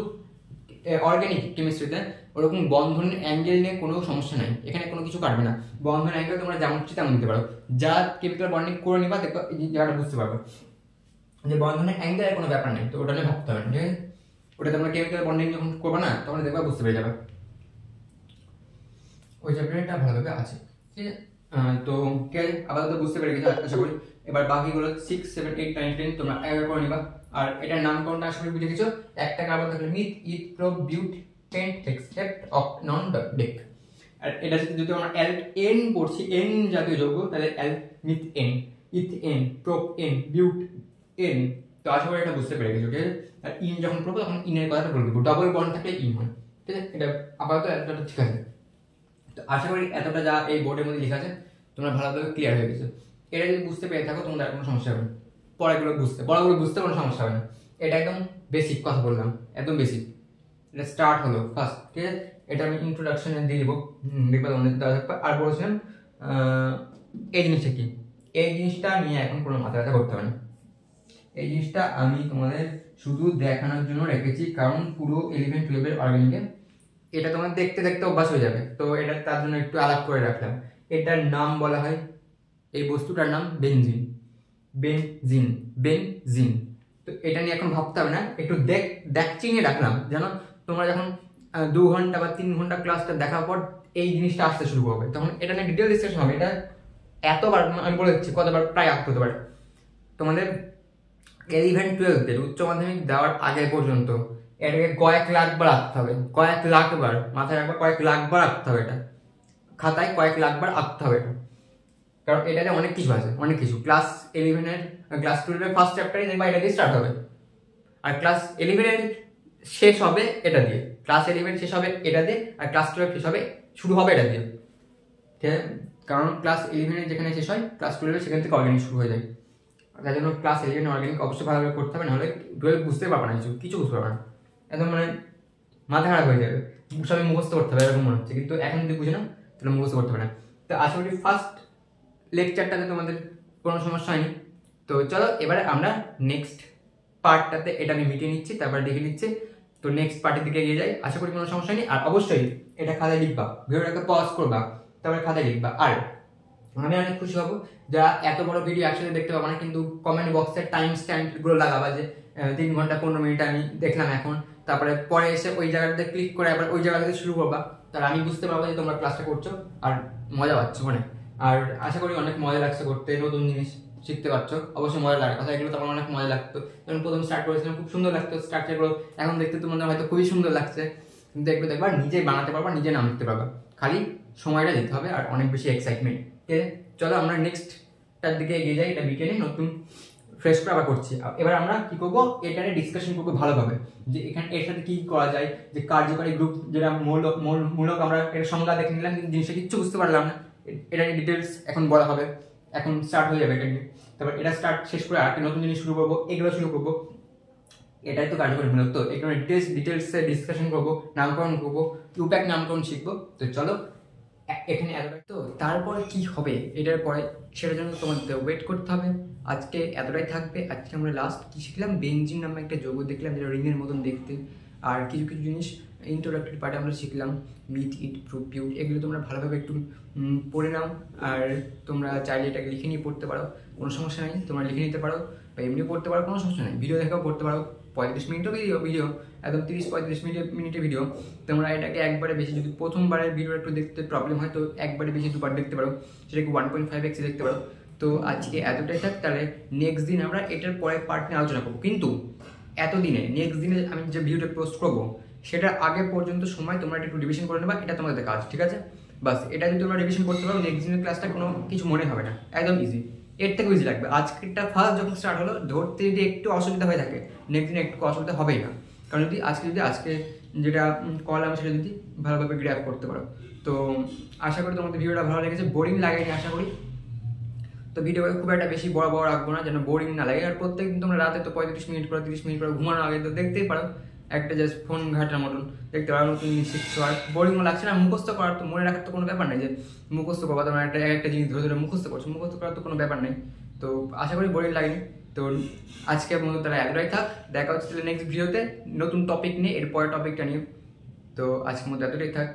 A: অর্গানিক কেমিস্ট্রিতে ওরকম বন্ধনের অ্যাঙ্গেল নিয়ে কোনো সমস্যা নাই, এখানে কোনো কিছু কাটবে না, বন্ধনের অ্যাঙ্গেল তোমরা যেমন খুশি তেমন দিতে পারো, যা কেমিক্যাল বন্ডিং করে নিবা দেখো এই জায়গাটা বুঝতে পারবে যে বন্ধনের অ্যাঙ্গেলের কোনো ব্যাপার নেই, তো ওটা নিয়ে ভাবতে হবে না, ঠিক আছে। ওটা তোমরা কেমিক্যাল বন্ডিং যখন করবে না তখন দেখবা বুঝতে পেরে যাবে, ওই চ্যাপ্টারটা ভালোভাবে আছে, ঠিক আছে। তো ঠিক আছে, আপাতত বুঝতে পেরে গেছো আশা করি। এবার বাকিগুলো 6 7 8 9 10 তোমরা একবার করে নিবা। আর এটার নামকরণটা আশা করি বুঝে গেছো, একটা কার্বন থাকলে meth eth prop but pent except of non dec. আর এটা যদি আমরা এন পড়ছি, এন জাতীয় যৌগ, তাহলে methane, ethane, propane, butane. তো আশা করি এটা বুঝতে পেরে গেছো, ঠিক আছে। আর ইন যখন প্রোপ তখন ইনের কথাটা বলে দেবো, ডবল বন্ড থাকলে ইন হয়, ঠিক আছে। এটা আপাতত এতটা ঠিক আছে। তো আশা করি এতটা যা এই বোর্ডের মধ্যে লেখা আছে তোমরা ভালোভাবে ক্লিয়ার হয়ে গেছে। এটা যদি বুঝতে পেরে থাকো তোমাদের আর কোনো সমস্যা হবে না, বড়গুলো বুঝতে কোনো সমস্যা হবে না। এটা একদম বেসিক কথা বললাম, একদম বেসিক। এটা স্টার্ট হলো ফার্স্ট, ঠিক আছে। এটা আমি ইন্ট্রোডাকশনে দিয়ে দেবো, দেখবে তোমাদের দেওয়া থাকবে। আর বলেছিলাম এই জিনিসটা কি, এই জিনিসটা নিয়ে এখন কোনো মাথা ব্যথা করতে হবে না, এই জিনিসটা আমি তোমাদের শুধু দেখানোর জন্য রেখেছি, কারণ পুরো 11 12 অর্গানিকে এটা তোমার দেখতে দেখতে অভ্যাস হয়ে যাবে, তো এটা তার জন্য একটু আলাদা করে রাখলাম। এটার নাম বলা হয়, এই বস্তুটার নাম বেনজিন, বেনজিন, বেনজিন। তো এটা নিয়ে এখন ভাবতে হবে না, একটু দেখচিংয়ে রাখলাম, যেন তোমরা যখন 2 ঘন্টা বা 3 ঘন্টা ক্লাসটা দেখার পর এই জিনিসটা আসতে শুরু করবে, তখন এটা নিয়ে ডিটেল ডিসকাশন হবে। এটা এতবার আমি বলে দিচ্ছি, কতবার, প্রায় 8 হতে পারে তোমাদের 11 12 উচ্চ মাধ্যমিক দেওয়ার আগে পর্যন্ত এটাকে কয়েক লাখবার আঁকতে হবে, কয়েক লাখবার, মাথায় রাখবা, কয়েক লাখবার আঁকতে হবে, এটা খাতায় কয়েক লাখবার আঁকতে হবে এটা, কারণ এটাতে অনেক কিছু আছে, অনেক কিছু। ক্লাস 12 ফার্স্ট চ্যাপ্টারে দেখবা এটা দিয়ে স্টার্ট হবে, আর ক্লাস 11 শেষ হবে এটা দিয়ে, ক্লাস 11 শেষ হবে এটা দিয়ে, আর ক্লাস 12 শেষ হবে, শুরু হবে এটা দিয়ে, ঠিক আছে। কারণ ক্লাস 11 যেখানে শেষ হয় ক্লাস 12 সেখান থেকে অর্গানিক শুরু হয়ে যায়, তাই জন্য ক্লাস 11 অর্গানিক অবশ্যই ভালোভাবে করতে হবে, নাহলে 12 বুঝতে পারবে না, কিছু বুঝতে পারবে না, একদম মানে মাথা খারাপ হয়ে যাবে, সবই মুখস্থ করতে হবে এরকম মনে হচ্ছে, কিন্তু এখন যদি বুঝে নাও তাহলে মুখস্থ করতে হবে না। তো আশা করি ফার্স্ট লেকচারটাতে তোমাদের কোনো সমস্যা হয়নি। তো চলো এবারে আমরা নেক্সট পার্টটাতে এটা আমি মিটিয়ে নিচ্ছি, তারপর দেখে নিচ্ছি, তো নেক্সট পার্টের দিকে এগিয়ে যাই, আশা করি কোনো সমস্যা নেই। আর অবশ্যই এটা খাতায় লিখবা, ভিডিওটাকে পজ করবা, তারপরে খাতায় লিখবা। আর আমি অনেক খুশি হবো যারা এত বড় ভিডিও একসাথে দেখতে পাবো না, কিন্তু কমেন্ট বক্সে টাইম স্ট্যাম্পগুলো লাগাবা, যে 3 ঘন্টা 15 মিনিট আমি দেখলাম এখন, তারপরে পরে এসে ওই জায়গাটাতে ক্লিক করে আবার ওই জায়গা থেকে শুরু করবা, তাহলে আমি বুঝতে পারবো যে তোমরা ক্লাসটা করছো আর মজা পাচ্ছ মানে। আর আশা করি অনেক মজা লাগছে করতে, নতুন জিনিস, শিখতে পারছো, অবশ্যই মজা লাগার কথা। এগুলো তো আমার অনেক মজা লাগতো, যখন প্রথম স্টার্ট করেছিলাম খুব সুন্দর লাগতো স্ট্রাকচারগুলো। এখন দেখতে তোমাদের হয়তো খুবই সুন্দর লাগছে, কিন্তু এগুলো দেখবা নিজে বানাতে পারবা, নিজে নাম লিখতে পারবা, খালি সময়টা দিতে হবে আর অনেক বেশি এক্সাইটমেন্ট। ঠিক আছে, চলো আমরা নেক্সটটার দিকে এগিয়ে যাই। এটা বিকেলে নতুন ফ্রেশ করে আবার করছি। এবার আমরা কি করবো, এটা নিয়ে ডিসকাশন করবো ভালোভাবে, যে এখানে এর সাথে কি করা যায়, যে কার্যকারী গ্রুপ যেটা মূলক আমরা এর সংজ্ঞা দেখে নিলাম, কিন্তু জিনিসটা কিচ্ছু বুঝতে পারলাম না। এটা নিয়ে ডিটেলস এখন বলা হবে, এখন স্টার্ট হয়ে যাবে এটা নিয়ে। তারপর এটা স্টার্ট শেষ করে আরেকটা নতুন জিনিস শুরু করবো, এগুলো শুরু করবো। এটাই তো কার্যকরী মূলক। তো এখানে ডিটেলসে ডিসকাশন করবো, নামকরণ করবো, টুপ্যাক নামকরণ শিখবো। তো চলো এখানে এতটাই। তো তারপরে কি হবে এটার পরে, সেটার জন্য তোমাদের ওয়েট করতে হবে। আজকে এতটাই থাকবে। আজকে আমরা লাস্ট কি শিখলাম, বেনজিন নামে একটা যৌগ দেখলাম যেটা রিংয়ের মতন দেখতে। আর কিছু কিছু জিনিস ইন্ট্রোডাক্টরি পার্টে আমরা শিখলাম, মিট, ইট, প্রুভ, পিউট। এগুলো তোমরা ভালোভাবে একটু পড়ে নাও। আর তোমরা চাইলে এটাকে লিখে নিয়ে পড়তে পারো, কোনো সমস্যা নেই। তোমরা লিখে নিতে পারো বা এমনি পড়তে পারো, কোনো সমস্যা নেই। ভিডিও দেখেও পড়তে পারো, 35 মিনিটও ভিডিও একদম 30-35 মিনিটের ভিডিও। তোমরা এটাকে একবারে বেশি, যদি প্রথমবারের ভিডিও একটু দেখতে প্রবলেম হয় তো একবারে বেশি দুবার দেখতে পারো, সেটাকে 1.5x দেখতে পারো। তো আজকে এতটাই থাক, তাহলে নেক্সট দিন আমরা এটার পরে পার্ট নিয়ে আলোচনা করবো। কিন্তু এতদিনে নেক্সট দিনে আমি যে ভিডিওটা পোস্ট করবো সেটার আগে পর্যন্ত সময় তোমরা একটু রিভিশন করে নেবা, এটা তোমাদের কাজ। ঠিক আছে, বাস এটা যদি তোমরা রিভিশন করতে পারো, নেক্সট দিনের ক্লাসটা কোনো কিছু মনে হবে না, একদম ইজি। এর থেকে ইজি লাগবে। আজকেরটা ফার্স্ট যখন স্টার্ট হলো, ধরতে যদি একটু অসুবিধা হয়ে থাকে, নেক্সট দিনে একটু অসুবিধা হবেই না। কারণ যদি আজকে যেটা করলাম সেটা যদি ভালোভাবে গ্র্যাব করতে পারো। তো আশা করি তোমাদের ভিডিওটা ভালো লেগেছে, বোরিং লাগেনি আশা করি। তো ভিডিও খুব একটা বেশি বড় রাখবো না, যেন বোরিং না লাগে। আর প্রত্যেকদিন তোমরা রাতে তো 35 মিনিট করে 30 মিনিট করে ঘুমানোর আগে তো দেখতেই পারো, একটা জাস্ট ফোন ঘাটার মতন দেখতে পারো, নতুন জিনিস শিখছো। আর বোরিংও লাগছে না। মুখস্থ করার তো, মনে রাখার তো কোনো ব্যাপার নেই যে মুখস্থ করবা, তোমরা একটা জিনিস ধরে ধরে মুখস্থ করছো, মুখস্থ করার তো কোনো ব্যাপার নেই। তো আশা করি বোরিং লাগেনি। তো আজকে মতো তারা এতটাই থাক, দেখা হচ্ছে নেক্সট ভিডিওতে নতুন টপিক নিয়ে, এর পরের টপিকটা নিয়ে। তো আজকের মতো এতটাই থাক।